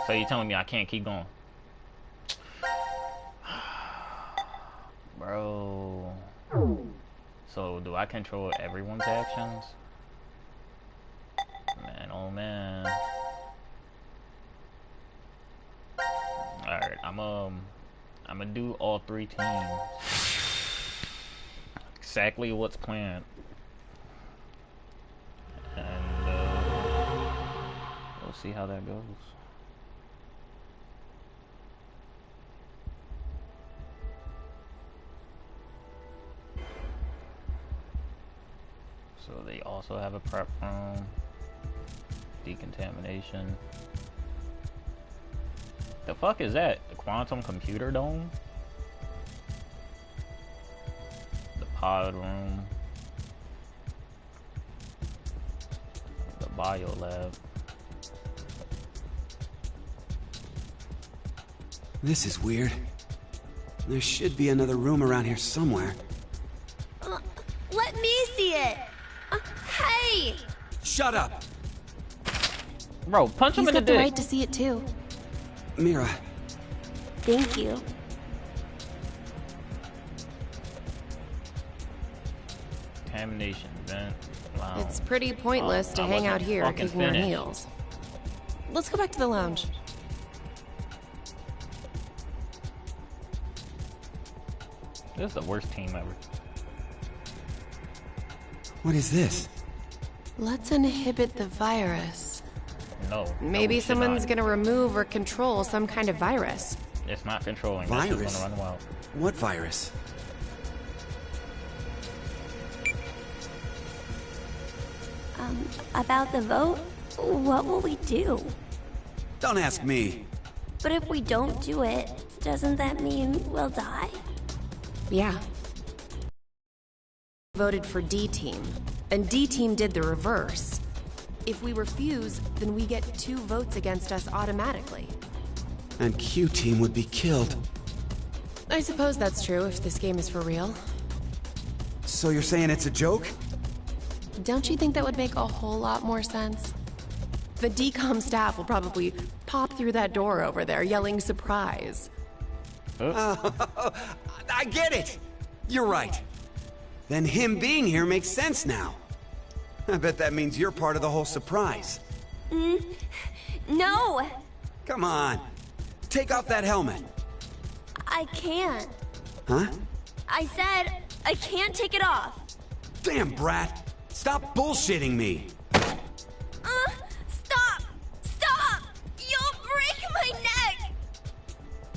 Speaker 1: you telling me I can't keep going? Bro. So do I control everyone's actions? Man, oh man. Alright, I'm gonna do all 3 teams. Exactly what's planned. And we'll see how that goes. So they also have a prep room, decontamination. The fuck is that? The quantum computer dome? The pod room. The bio lab.
Speaker 3: This is weird. There should be another room around here somewhere.
Speaker 11: Let me see it! Hey!
Speaker 3: Shut up!
Speaker 1: Bro, punch him
Speaker 11: He's
Speaker 1: in the
Speaker 11: got the
Speaker 1: dick.
Speaker 11: right to see it too.
Speaker 3: Mira.
Speaker 11: Thank you.
Speaker 1: Contamination vent. Wow.
Speaker 4: It's pretty pointless to
Speaker 1: I
Speaker 4: hang out
Speaker 1: wasn't
Speaker 4: here
Speaker 1: fucking
Speaker 4: kicking our
Speaker 1: finished.
Speaker 4: heels. Let's go back to the lounge.
Speaker 1: This is the worst team ever.
Speaker 3: What is this?
Speaker 4: Let's inhibit the virus.
Speaker 1: No.
Speaker 4: Maybe
Speaker 1: we should
Speaker 4: someone's
Speaker 1: not.
Speaker 4: gonna remove or control some kind of virus.
Speaker 1: It's not controlling. That's just
Speaker 3: Virus?
Speaker 1: gonna run wild.
Speaker 3: What virus?
Speaker 13: About the vote? What will we do?
Speaker 3: Don't ask me.
Speaker 13: But if we don't do it, doesn't that mean we'll die?
Speaker 4: Yeah. Voted for D Team, and D Team did the reverse. If we refuse, then we get 2 votes against us automatically.
Speaker 3: And Q Team would be killed.
Speaker 4: I suppose that's true if this game is for real.
Speaker 3: So you're saying it's a joke?
Speaker 4: Don't you think that would make a whole lot more sense? The DCOM staff will probably pop through that door over there yelling surprise.
Speaker 3: I get it! You're right. Then him being here makes sense now. I bet that means you're part of the whole surprise.
Speaker 13: No!
Speaker 3: Come on. Take off that helmet.
Speaker 13: I can't.
Speaker 3: Huh?
Speaker 13: I said I can't take it off.
Speaker 3: Damn, Brat. Stop bullshitting me.
Speaker 13: Stop! Stop! You'll break my neck!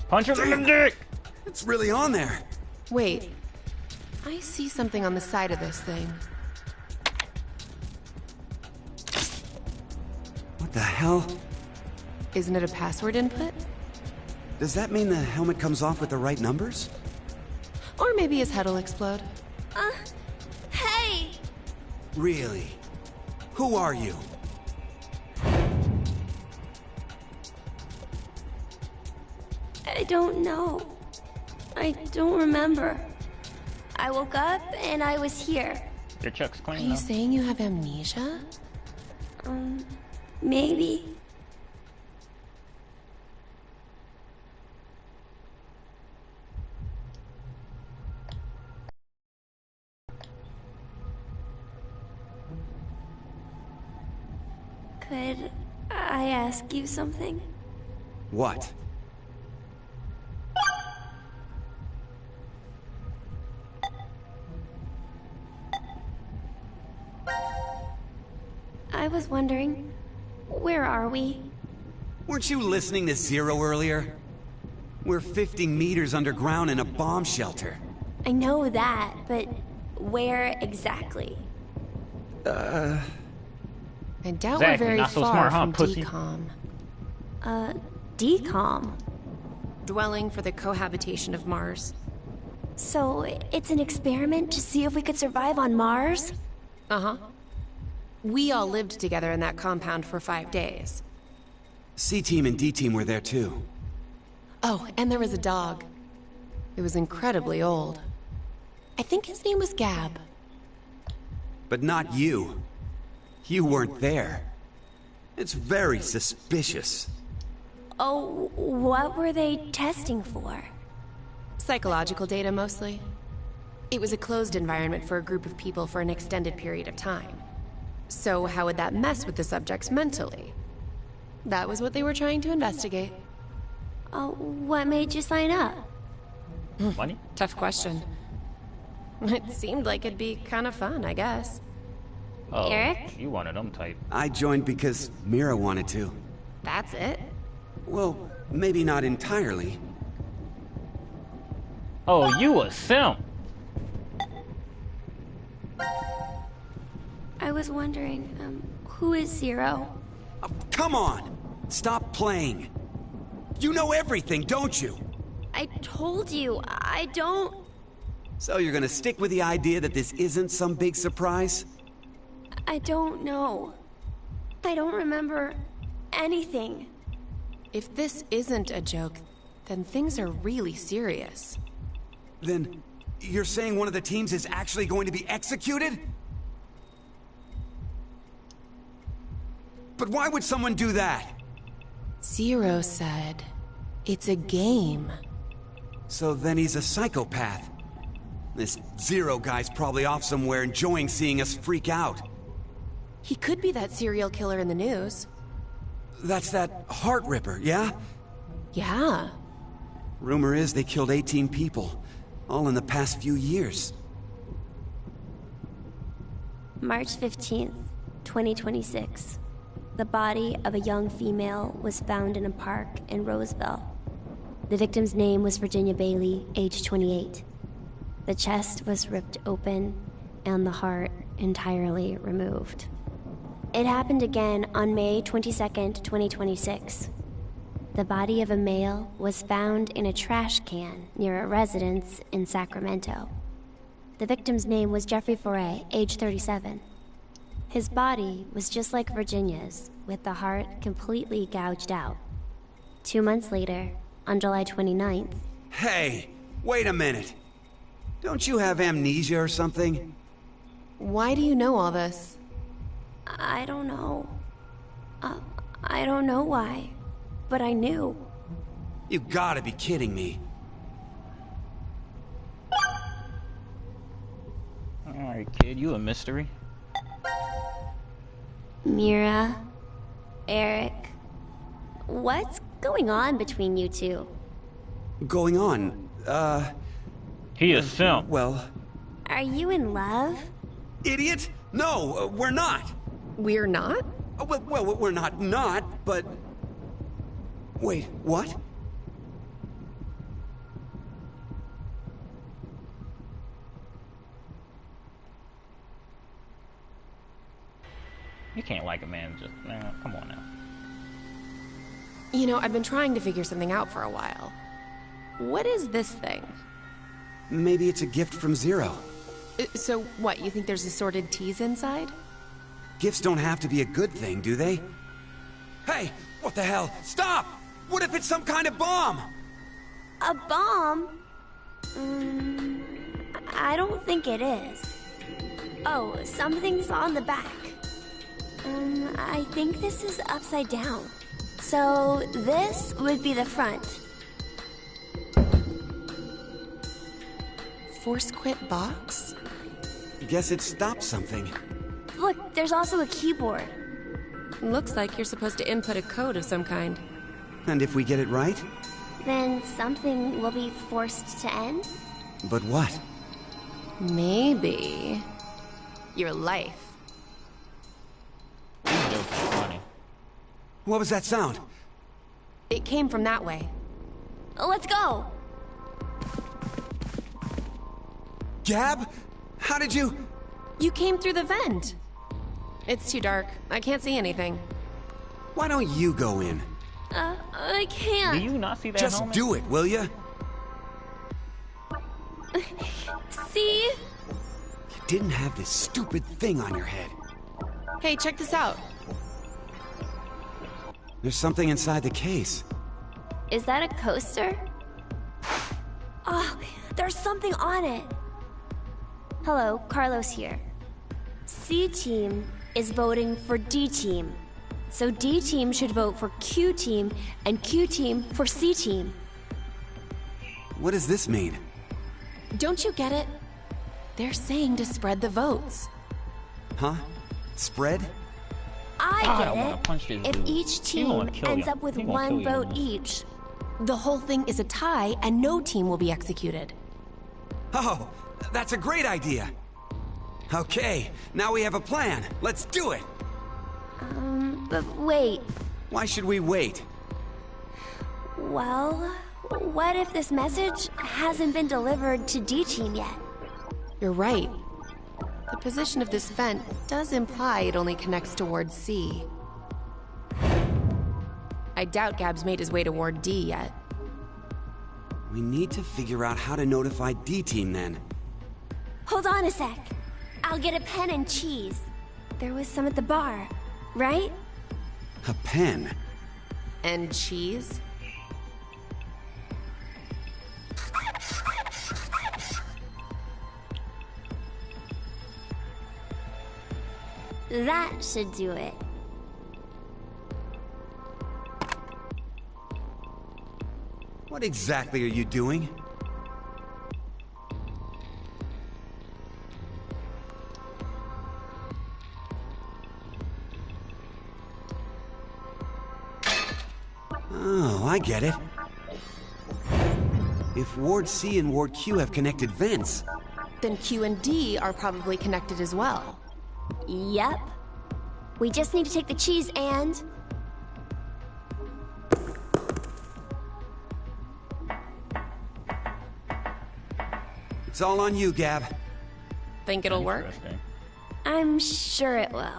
Speaker 1: Punch him in the dick!
Speaker 3: It's really on there.
Speaker 4: Wait. I see something on the side of this thing.
Speaker 3: What the hell?
Speaker 4: Isn't it a password input?
Speaker 3: Does that mean the helmet comes off with the right numbers?
Speaker 4: Or maybe his head'll explode.
Speaker 13: Hey!
Speaker 3: Really? Who are you?
Speaker 13: I don't know. I don't remember. I woke up and I was here.
Speaker 1: Your Chuck's
Speaker 4: Are
Speaker 1: clean
Speaker 4: you
Speaker 1: though.
Speaker 4: saying you have amnesia?
Speaker 13: Maybe. Could I ask you something?
Speaker 3: What?
Speaker 13: I was wondering, where are we?
Speaker 3: Weren't you listening to Zero earlier? We're 50 meters underground in a bomb shelter.
Speaker 13: I know that, but where exactly?
Speaker 4: I doubt
Speaker 1: Exactly,
Speaker 4: we're very
Speaker 1: not so
Speaker 4: far
Speaker 1: smart, huh,
Speaker 4: from
Speaker 1: pussy?
Speaker 4: DCOM.
Speaker 13: DCOM.
Speaker 4: Dwelling for the cohabitation of Mars.
Speaker 13: So, it's an experiment to see if we could survive on Mars?
Speaker 4: Uh-huh. We all lived together in that compound for 5 days.
Speaker 3: C-Team and D-Team were there too.
Speaker 4: Oh, and there was a dog. It was incredibly old. I think his name was Gab.
Speaker 3: But not you. You weren't there. It's very suspicious.
Speaker 13: Oh, what were they testing for?
Speaker 4: Psychological data, mostly. It was a closed environment for a group of people for an extended period of time. So how would that mess with the subjects mentally? That was what they were trying to investigate.
Speaker 13: Oh, what made you sign up?
Speaker 1: Money?
Speaker 4: Tough question. It seemed like it'd be kind of fun, I guess.
Speaker 1: Oh,
Speaker 13: Eric?
Speaker 1: you one of them type.
Speaker 3: I joined because Mira wanted to.
Speaker 4: That's it?
Speaker 3: Well, maybe not entirely.
Speaker 1: Oh, you a simp.
Speaker 13: I was wondering, who is Zero?
Speaker 3: Oh, come on! Stop playing! You know everything, don't you?
Speaker 13: I told you, I don't...
Speaker 3: So you're gonna stick with the idea that this isn't some big surprise?
Speaker 13: I don't know. I don't remember anything.
Speaker 4: If this isn't a joke, then things are really serious.
Speaker 3: Then, you're saying one of the teams is actually going to be executed? But why would someone do that?
Speaker 4: Zero said, it's a game.
Speaker 3: So then he's a psychopath. This Zero guy's probably off somewhere enjoying seeing us freak out.
Speaker 4: He could be that serial killer in the news.
Speaker 3: That's that Heart Ripper, yeah?
Speaker 4: Yeah.
Speaker 3: Rumor is they killed 18 people. All in the past few years.
Speaker 13: March 15th, 2026. The body of a young female was found in a park in Roseville. The victim's name was Virginia Bailey, age 28. The chest was ripped open and the heart entirely removed. It happened again on May 22nd, 2026. The body of a male was found in a trash can near a residence in Sacramento. The victim's name was Jeffrey Foray, age 37. His body was just like Virginia's, with the heart completely gouged out. 2 months later, on July 29th...
Speaker 3: Hey, wait a minute. Don't you have amnesia or something?
Speaker 4: Why do you know all this?
Speaker 13: I don't know. I don't know why, but I knew.
Speaker 3: You gotta be kidding me.
Speaker 1: Alright, kid, you a mystery.
Speaker 13: Mira, Eric, what's going on between you two?
Speaker 3: Going on?
Speaker 1: He is simp.
Speaker 3: Well...
Speaker 13: Are you in love?
Speaker 3: Idiot! No, we're not!
Speaker 4: We're not?
Speaker 3: Well, we're not, but... Wait, what?
Speaker 1: You can't like a man just... Man, come on now.
Speaker 4: You know, I've been trying to figure something out for a while. What is this thing?
Speaker 3: Maybe it's a gift from Zero.
Speaker 4: So what, you think there's assorted teas inside?
Speaker 3: Gifts don't have to be a good thing, do they? Hey, what the hell? Stop! What if it's some kind of bomb?
Speaker 13: A bomb? I don't think it is. Oh, something's on the back. I think this is upside down. So this would be the front.
Speaker 4: Force quit box?
Speaker 3: Guess it stopped something.
Speaker 13: Look, there's also a keyboard.
Speaker 4: Looks like you're supposed to input a code of some kind.
Speaker 3: And if we get it right?
Speaker 13: Then something will be forced to end?
Speaker 3: But what?
Speaker 4: Maybe... your life.
Speaker 3: What was that sound?
Speaker 4: It came from that way.
Speaker 13: Let's go!
Speaker 3: Gab? How did you...
Speaker 4: You came through the vent. It's too dark. I can't see anything.
Speaker 3: Why don't you go in?
Speaker 13: I can't.
Speaker 1: Do you not see that,
Speaker 3: Just
Speaker 1: homie?
Speaker 3: do it, will ya?
Speaker 13: See?
Speaker 3: You didn't have this stupid thing on your head.
Speaker 4: Hey, check this out.
Speaker 3: There's something inside the case.
Speaker 13: Is that a coaster? Oh, there's something on it. Hello, Carlos here. C-Team is voting for D-Team. So D-Team should vote for Q-Team, and Q-Team for C-Team.
Speaker 3: What does this mean?
Speaker 4: Don't you get it? They're saying to spread the votes.
Speaker 3: Huh? Spread?
Speaker 13: I
Speaker 1: don't wanna
Speaker 13: get
Speaker 1: punch
Speaker 13: it.
Speaker 1: this
Speaker 13: If
Speaker 1: dude.
Speaker 13: each
Speaker 1: He
Speaker 13: team
Speaker 1: gonna kill
Speaker 13: ends
Speaker 1: ya.
Speaker 13: up with
Speaker 1: He gonna kill
Speaker 13: one
Speaker 1: ya,
Speaker 13: vote
Speaker 1: man.
Speaker 13: each.
Speaker 4: The whole thing is a tie, and no team will be executed.
Speaker 3: Oh, that's a great idea. Okay, now we have a plan. Let's do it.
Speaker 13: But wait.
Speaker 3: Why should we wait?
Speaker 13: Well, what if this message hasn't been delivered to D-Team yet?
Speaker 4: You're right. The position of this vent does imply it only connects towards C. I doubt Gab's made his way toward D yet.
Speaker 3: We need to figure out how to notify D-Team then.
Speaker 13: Hold on a sec. I'll get a pen and cheese. There was some at the bar, right?
Speaker 3: A pen?
Speaker 4: And cheese?
Speaker 13: That should do it.
Speaker 3: What exactly are you doing? Oh, I get it. If Ward C and Ward Q have connected vents...
Speaker 4: Then Q and D are probably connected as well.
Speaker 13: Yep. We just need to take the cheese and...
Speaker 3: It's all on you, Gab.
Speaker 4: Think it'll work?
Speaker 13: I'm sure it will.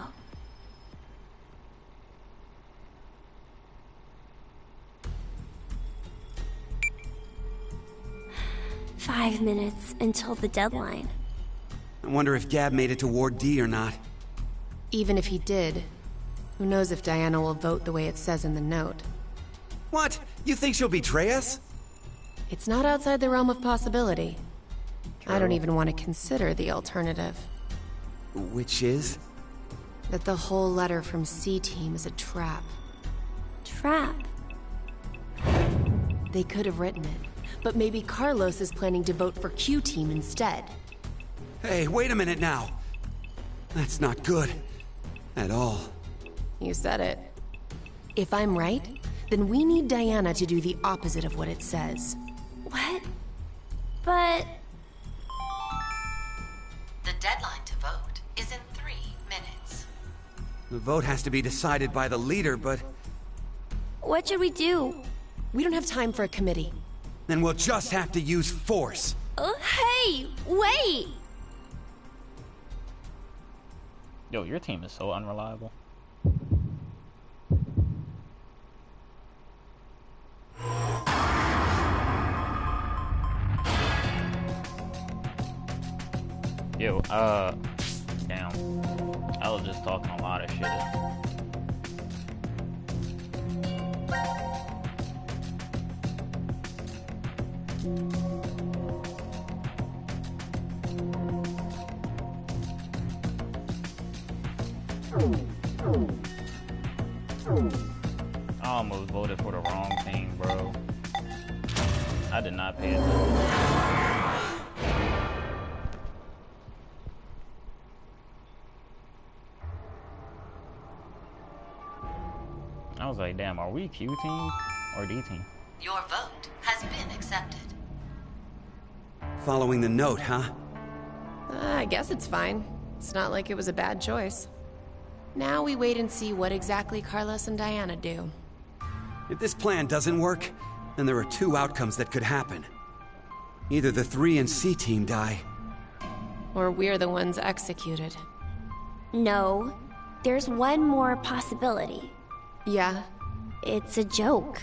Speaker 13: "5 minutes until the deadline."
Speaker 3: I wonder if Gab made it to Ward D or not.
Speaker 4: Even if he did, who knows if Diana will vote the way it says in the note.
Speaker 3: What? You think she'll betray us?
Speaker 4: It's not outside the realm of possibility. I don't even want to consider the alternative.
Speaker 3: Which is?
Speaker 4: That the whole letter from C-Team is a trap.
Speaker 13: Trap?
Speaker 4: They could have written it, but maybe Carlos is planning to vote for Q-Team instead.
Speaker 3: Hey, wait a minute now. That's not good. At all.
Speaker 4: You said it. If I'm right, then we need Diana to do the opposite of what it says.
Speaker 13: What? But...
Speaker 12: The deadline to vote is in 3 minutes.
Speaker 3: The vote has to be decided by the leader, but...
Speaker 13: What should we do?
Speaker 4: We don't have time for a committee.
Speaker 3: Then we'll just have to use force.
Speaker 13: Hey! Wait!
Speaker 1: Yo, your team is so unreliable. Yo, damn. I was just talking a lot of shit. I almost voted for the wrong thing, bro. I did not pay attention. I was like, damn, are we Q team or D team?
Speaker 12: Your vote has been accepted.
Speaker 3: Following the note, huh?
Speaker 4: I guess it's fine. It's not like it was a bad choice. Now we wait and see what exactly Carlos and Diana do.
Speaker 3: If this plan doesn't work, then there are 2 outcomes that could happen. Either the 3 and C team die.
Speaker 4: Or we're the ones executed.
Speaker 13: No. There's one more possibility.
Speaker 4: Yeah?
Speaker 13: It's a joke.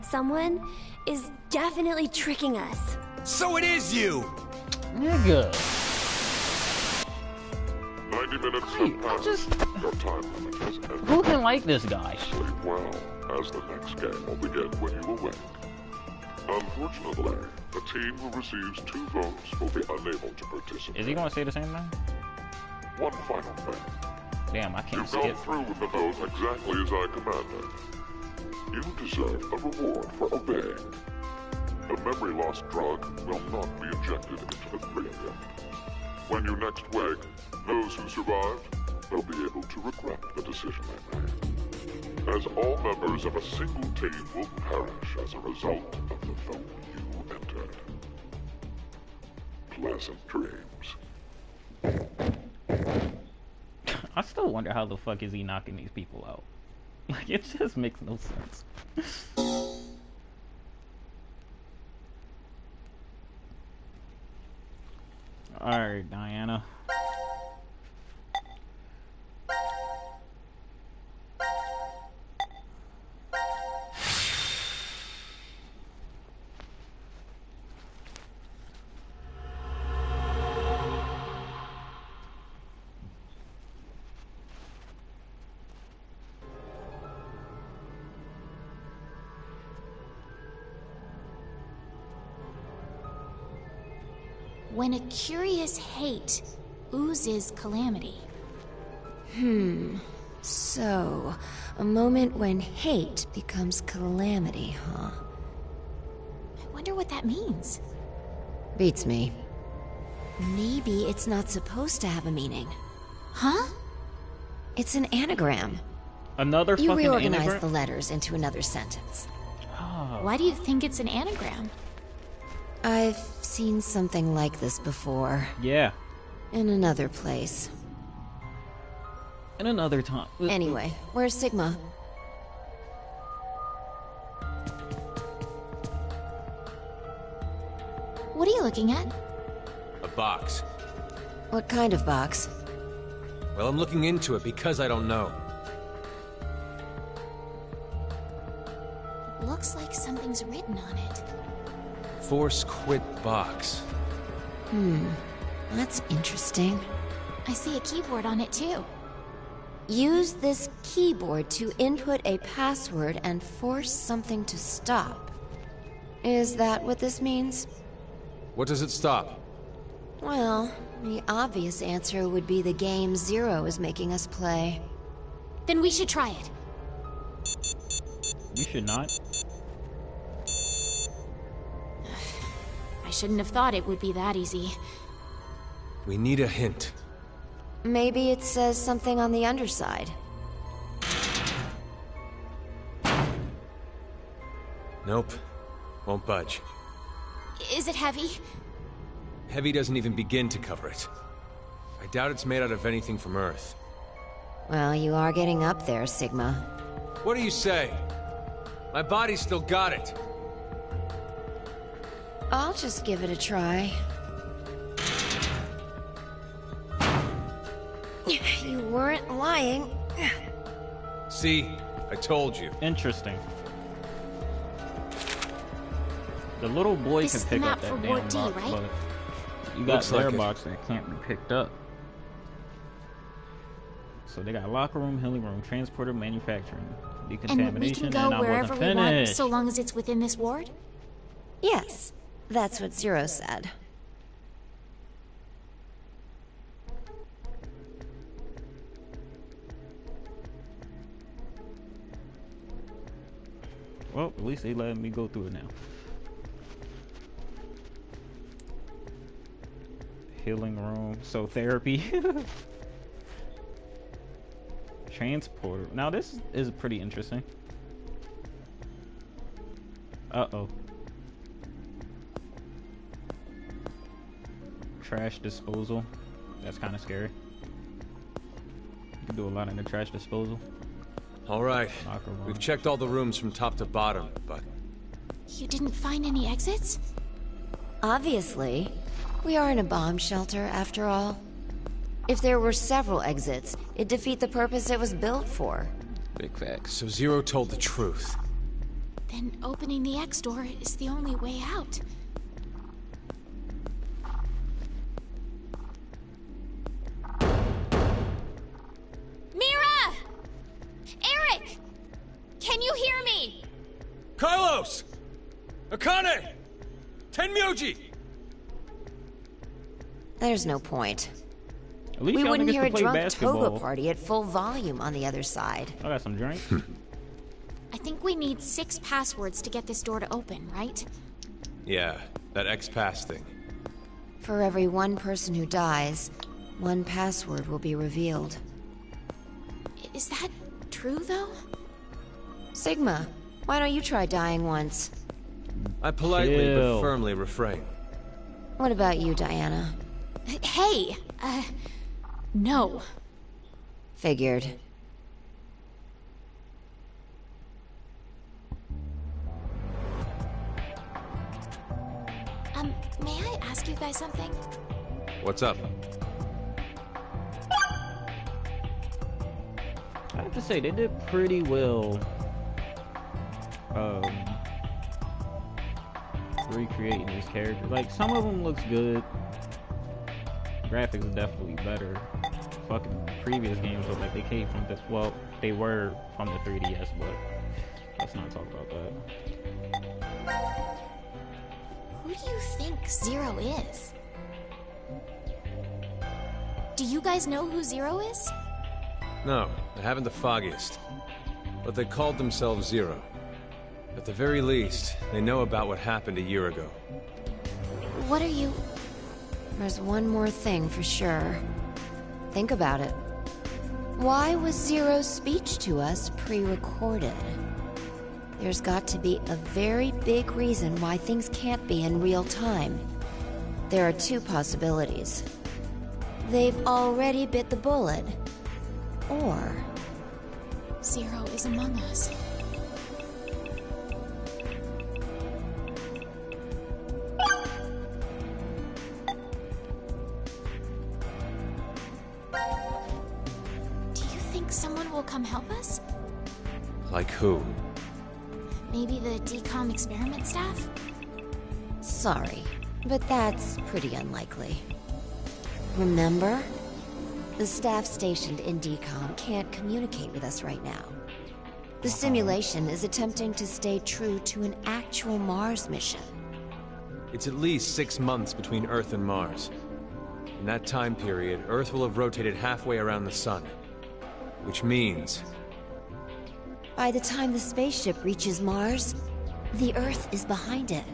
Speaker 13: Someone is definitely tricking us.
Speaker 3: So it is you!
Speaker 1: Nigga.
Speaker 8: 90 minutes have passed. Your time limit has ended.
Speaker 1: Who can like this guy?
Speaker 8: Sleep well, as the next game will begin when you awake. Unfortunately, the team who receives 2 votes will be unable to participate.
Speaker 1: Is he gonna say the same thing?
Speaker 8: One final thing.
Speaker 1: Damn, I can't
Speaker 8: You've
Speaker 1: skip.
Speaker 8: gone through with the vote exactly as I commanded. You deserve a reward for obeying. The memory loss drug will not be injected into the 3 of you. When you next wake, those who survived will be able to regret the decision they made. As all members of a single team will perish as a result of the vote you entered. Pleasant dreams.
Speaker 1: I still wonder how the fuck is he knocking these people out. Like, it just makes no sense. Alright, Diana.
Speaker 5: When a curious hate oozes calamity.
Speaker 6: So, a moment when hate becomes calamity, huh?
Speaker 5: I wonder what that means.
Speaker 6: Beats me. Maybe it's not supposed to have a meaning.
Speaker 5: Huh?
Speaker 6: It's an anagram.
Speaker 1: Another
Speaker 6: You
Speaker 1: fucking
Speaker 6: reorganize
Speaker 1: anagram?
Speaker 6: the letters into another sentence.
Speaker 1: Oh.
Speaker 5: Why do you think it's an anagram?
Speaker 6: I've seen something like this before.
Speaker 1: Yeah.
Speaker 6: In another place.
Speaker 1: In another time.
Speaker 6: Anyway, where's Sigma?
Speaker 5: What are you looking at?
Speaker 7: A box.
Speaker 6: What kind of box?
Speaker 7: Well, I'm looking into it because I don't know.
Speaker 5: Looks like something's written on it.
Speaker 7: Force quit box.
Speaker 6: That's interesting.
Speaker 5: I see a keyboard on it too.
Speaker 6: Use this keyboard to input a password and force something to stop. Is that what this means?
Speaker 7: What does it stop?
Speaker 6: Well, the obvious answer would be the game Zero is making us play.
Speaker 5: Then we should try it.
Speaker 1: You should not.
Speaker 5: I shouldn't have thought it would be that easy.
Speaker 7: We need a hint.
Speaker 6: Maybe it says something on the underside.
Speaker 7: Nope. Won't budge.
Speaker 5: Is it heavy?
Speaker 7: Heavy doesn't even begin to cover it. I doubt it's made out of anything from Earth.
Speaker 6: Well, you are getting up there, Sigma.
Speaker 7: What do you say? My body's still got it.
Speaker 6: I'll just give it a try. You weren't lying.
Speaker 7: See? I told you.
Speaker 1: Interesting. The little boy
Speaker 5: This
Speaker 1: can
Speaker 5: is the
Speaker 1: pick
Speaker 5: map
Speaker 1: up that
Speaker 5: for
Speaker 1: damn
Speaker 5: Ward D,
Speaker 1: box,
Speaker 5: right?
Speaker 1: but you got
Speaker 7: Looks like
Speaker 1: their
Speaker 7: it.
Speaker 1: box that can't be picked up. So they got locker room, healing room, transporter, manufacturing,
Speaker 5: And we
Speaker 1: decontamination,
Speaker 5: can go
Speaker 1: and I
Speaker 5: wherever
Speaker 1: wasn't
Speaker 5: we want,
Speaker 1: finished.
Speaker 5: so long as it's within this ward?
Speaker 6: Yes, that's what Zero said.
Speaker 1: Well, at least they letting me go through it now. Healing room, so therapy. Transporter. Now this is pretty interesting. Uh-oh. Trash disposal. That's kind of scary. You can do a lot in the trash disposal.
Speaker 7: All right.
Speaker 1: Locker room.
Speaker 7: We've checked all the rooms from top to bottom, but...
Speaker 5: You didn't find any exits?
Speaker 6: Obviously. We are in a bomb shelter, after all. If there were several exits, it'd defeat the purpose it was built for.
Speaker 1: Big facts.
Speaker 7: So Zero told the truth.
Speaker 5: Then opening the X door is the only way out. Mira! Eric! Can you hear me?
Speaker 7: Carlos! Akane! Tenmyoji!
Speaker 6: There's no point.
Speaker 1: At least
Speaker 6: We
Speaker 1: y'all
Speaker 6: wouldn't
Speaker 1: niggas
Speaker 6: hear
Speaker 1: can
Speaker 6: a
Speaker 1: play
Speaker 6: drunk
Speaker 1: basketball.
Speaker 6: toga party at full volume on the other side.
Speaker 1: I got some drinks.
Speaker 5: I think we need 6 passwords to get this door to open, right?
Speaker 7: Yeah, that X-Pass thing.
Speaker 6: For every one person who dies, one password will be revealed.
Speaker 5: Is that true, though?
Speaker 6: Sigma, why don't you try dying once?
Speaker 7: I politely
Speaker 1: Chill.
Speaker 7: but firmly refrain.
Speaker 6: What about you, Diana?
Speaker 5: Hey, no.
Speaker 6: Figured.
Speaker 5: May I ask you guys something?
Speaker 7: What's up?
Speaker 1: I have to say, they did pretty well recreating these characters. Like, some of them looks good. Graphics are definitely better. Fucking previous games look like they came from this. Well, they were from the 3DS, but let's not talk about that.
Speaker 5: Who do you think Zero is? Do you guys know who Zero is?
Speaker 7: No, I haven't the foggiest. But they called themselves Zero. At the very least, they know about what happened a year ago.
Speaker 5: What are you...
Speaker 6: There's one more thing for sure. Think about it. Why was Zero's speech to us pre-recorded? there's got to be a very big reason why things can't be in real time. There are two possibilities. They've already bit the bullet, or...
Speaker 5: Zero is among us. Do you think someone will come help us?
Speaker 7: Like who?
Speaker 5: Maybe the DCOM experiment staff?
Speaker 6: Sorry, but that's pretty unlikely. Remember? The staff stationed in DCOM can't communicate with us right now. The simulation is attempting to stay true to an actual Mars mission.
Speaker 7: It's at least 6 months between Earth and Mars. In that time period, Earth will have rotated halfway around the Sun. Which means...
Speaker 6: By the time the spaceship reaches Mars, the Earth is behind it.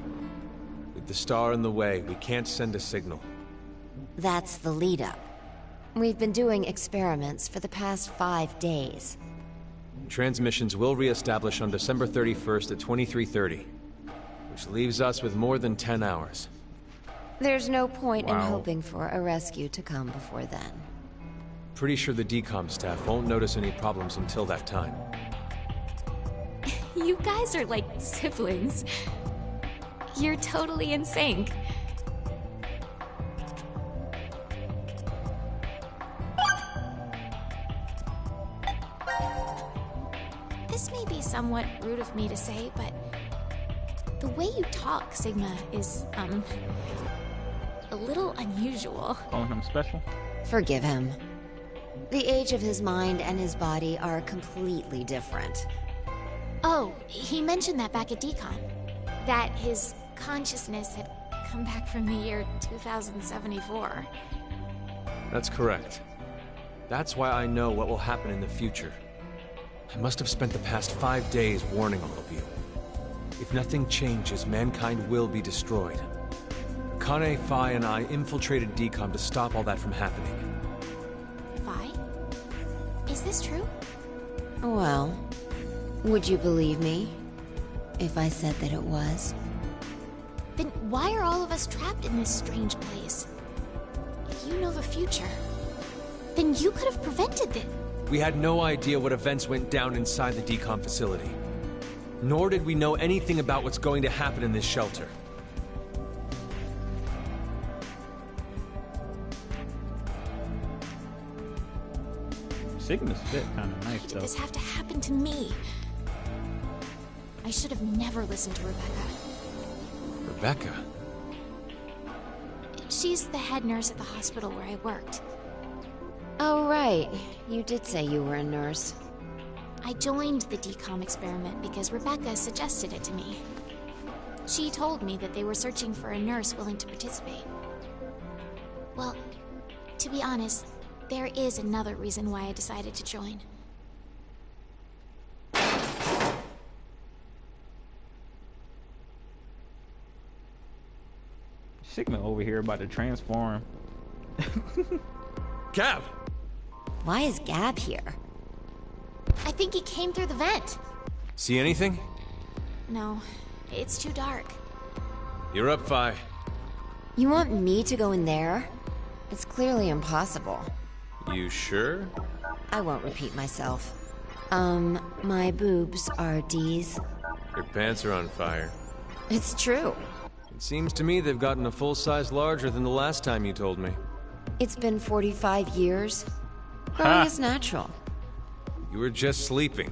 Speaker 7: with the star in the way, we can't send a signal.
Speaker 6: That's the lead-up. We've been doing experiments for the past 5 days.
Speaker 7: Transmissions will re-establish on December 31st at 23:30, which leaves us with more than 10 hours.
Speaker 6: There's no point in hoping for a rescue to come before then.
Speaker 7: Pretty sure the DCOM staff won't notice any problems until that time.
Speaker 5: You guys are like siblings. You're totally in sync. This may be somewhat rude of me to say, but the way you talk, Sigma, is, a little unusual.
Speaker 1: Calling him special?
Speaker 6: Forgive him. The age of his mind and his body are completely different.
Speaker 5: Oh, he mentioned that back at DCOM. That his consciousness had come back from the year 2074.
Speaker 7: That's correct. That's why I know what will happen in the future. I must have spent the past 5 days warning all of you. If nothing changes, mankind will be destroyed. Kane, Phi, and I infiltrated DCOM to stop all that from happening.
Speaker 5: Phi? Is this true?
Speaker 6: Well, would you believe me if I said that it was?
Speaker 5: Then why are all of us trapped in this strange place? If you know the future, then you could have prevented it.
Speaker 7: We had no idea what events went down inside the DCOM facility. Nor did we know anything about what's going to happen in this shelter.
Speaker 1: Sigma's fit kind of nice,
Speaker 5: Why did
Speaker 1: though.
Speaker 5: this have to happen to me? I should have never listened to Rebecca.
Speaker 7: Rebecca?
Speaker 5: She's the head nurse at the hospital where I worked.
Speaker 6: Oh, right. You did say you were a nurse.
Speaker 5: I joined the DCOM experiment because Rebecca suggested it to me. She told me that they were searching for a nurse willing to participate. Well, to be honest, there is another reason why I decided to join.
Speaker 1: Sigma over here about to transform.
Speaker 7: Gab!
Speaker 6: Why is Gab here?
Speaker 5: I think he came through the vent.
Speaker 7: See anything?
Speaker 5: No, it's too dark.
Speaker 7: You're up, Phi.
Speaker 6: You want me to go in there? It's clearly impossible.
Speaker 7: You sure?
Speaker 6: I won't repeat myself. My boobs are D's.
Speaker 7: Your pants are on fire.
Speaker 6: It's true.
Speaker 7: It seems to me they've gotten a full size larger than the last time you told me.
Speaker 6: It's been 45 years. Growing is natural.
Speaker 7: You were just sleeping.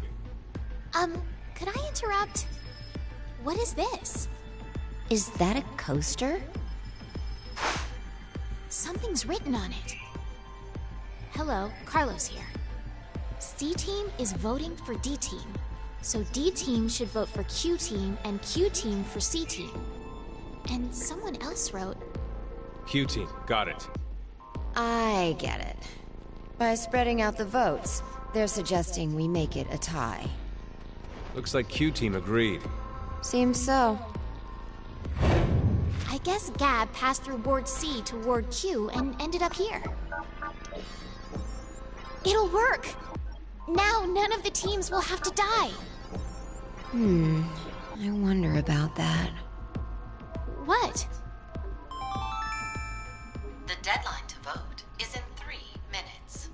Speaker 5: Could I interrupt? What is this?
Speaker 6: Is that a coaster?
Speaker 5: Something's written on it. Hello, Carlos here. C-Team is voting for D-Team. So D-Team should vote for Q-Team and Q-Team for C-Team. And someone else wrote...
Speaker 7: Q-Team, got it.
Speaker 6: I get it. By spreading out the votes, they're suggesting we make it a tie.
Speaker 7: Looks like Q-Team agreed.
Speaker 6: Seems so.
Speaker 5: I guess Gab passed through Ward C to Ward Q and ended up here. It'll work! Now none of the teams will have to die!
Speaker 6: I wonder about that.
Speaker 5: What?
Speaker 12: The deadline to vote is in 3 minutes.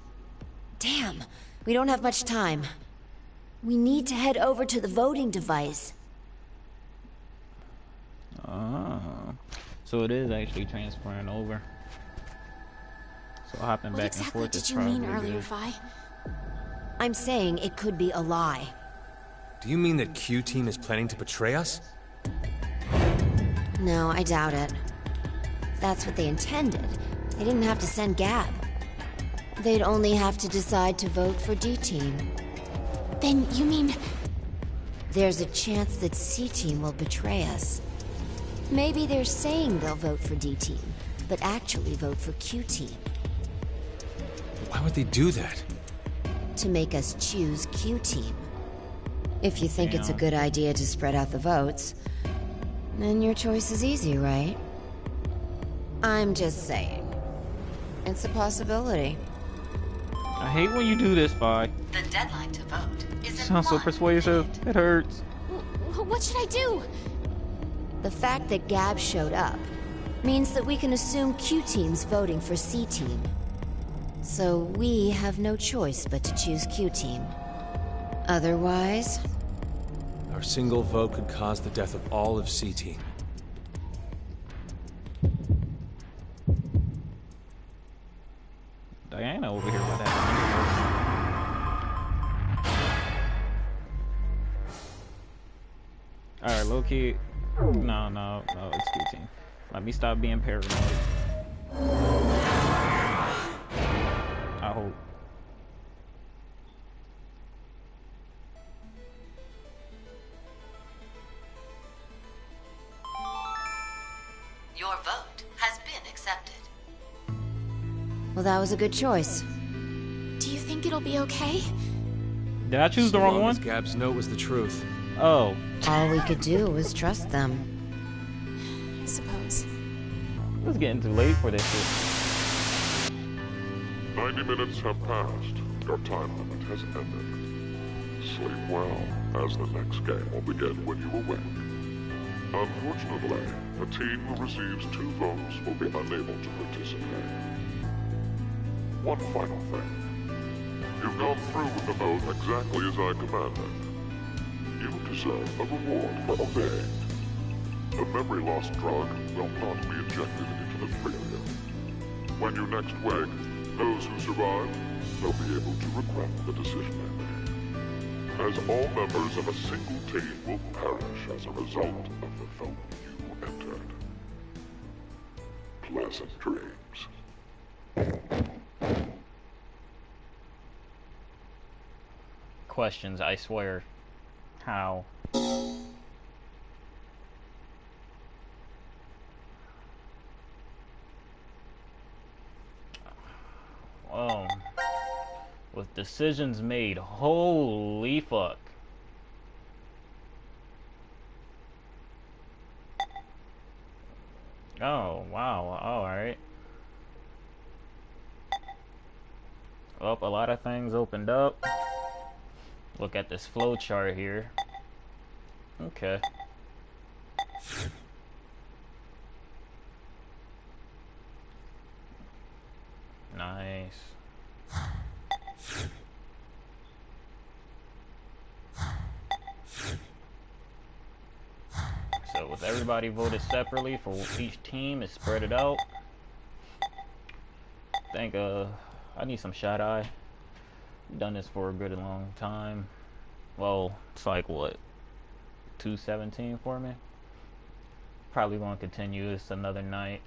Speaker 6: Damn, we don't have much time. We need to head over to the voting device.
Speaker 1: So it is actually transferring over. So hopping
Speaker 5: What
Speaker 1: back and
Speaker 5: exactly
Speaker 1: forth
Speaker 5: did
Speaker 1: is
Speaker 5: you mean
Speaker 1: probably
Speaker 5: earlier,
Speaker 1: good.
Speaker 5: Vi?
Speaker 6: I'm saying it could be a lie.
Speaker 7: Do you mean that Q Team is planning to betray us?
Speaker 6: No, I doubt it. If that's what they intended, they didn't have to send Gab. They'd only have to decide to vote for D-Team.
Speaker 5: Then you mean...
Speaker 6: There's a chance that C-Team will betray us. Maybe they're saying they'll vote for D-Team, but actually vote for Q-Team.
Speaker 7: Why would they do that?
Speaker 6: To make us choose Q-Team. If you think it's a
Speaker 1: Damn.
Speaker 6: good idea to spread out the votes, then your choice is easy, right? I'm just saying. It's a possibility.
Speaker 1: I hate when you do this, Vi.
Speaker 12: The deadline to vote is in
Speaker 1: Sounds so
Speaker 12: 1
Speaker 1: persuasive.
Speaker 12: minute.
Speaker 1: It hurts.
Speaker 5: What should I do?
Speaker 6: The fact that Gab showed up means that we can assume Q-Team's voting for C-Team. So we have no choice but to choose Q-Team. Otherwise...
Speaker 7: Our single vote could cause the death of all of C Team.
Speaker 1: Diana over here with that. Alright, low-key. No, it's Q-Team. Let me stop being paranoid. I hope.
Speaker 12: Your vote has been accepted.
Speaker 6: Well, that was a good choice.
Speaker 5: Do you think it'll be okay?
Speaker 1: Did I choose the
Speaker 7: So
Speaker 1: wrong
Speaker 7: long
Speaker 1: one?
Speaker 7: as Gab's note was the truth.
Speaker 1: Oh.
Speaker 6: All we could do was trust them.
Speaker 5: I suppose.
Speaker 1: It's getting too late for this shit.
Speaker 8: 90 minutes have passed. Your time limit has ended. Sleep well, as the next game will begin when you awake. Unfortunately, the team who receives 2 votes will be unable to participate. One final thing. You've gone through with the vote exactly as I commanded. You deserve a reward for obeying. The memory loss drug will not be injected into the 3 of you. When you next wake, those who survive will be able to regret the decision they made. As all members of a single team will perish as a result of the vote you entered. Pleasant dreams.
Speaker 1: Questions, I swear. How? Oh. With decisions made. Holy fuck. Oh, wow. Alright. Oh, a lot of things opened up. Look at this flow chart here. Okay. Nice. So with everybody voted separately for each team, it's spread it out. I think I need some shot eye. Done this for a good long time. Well, it's like what, 217 for me. Probably won't continue this another night.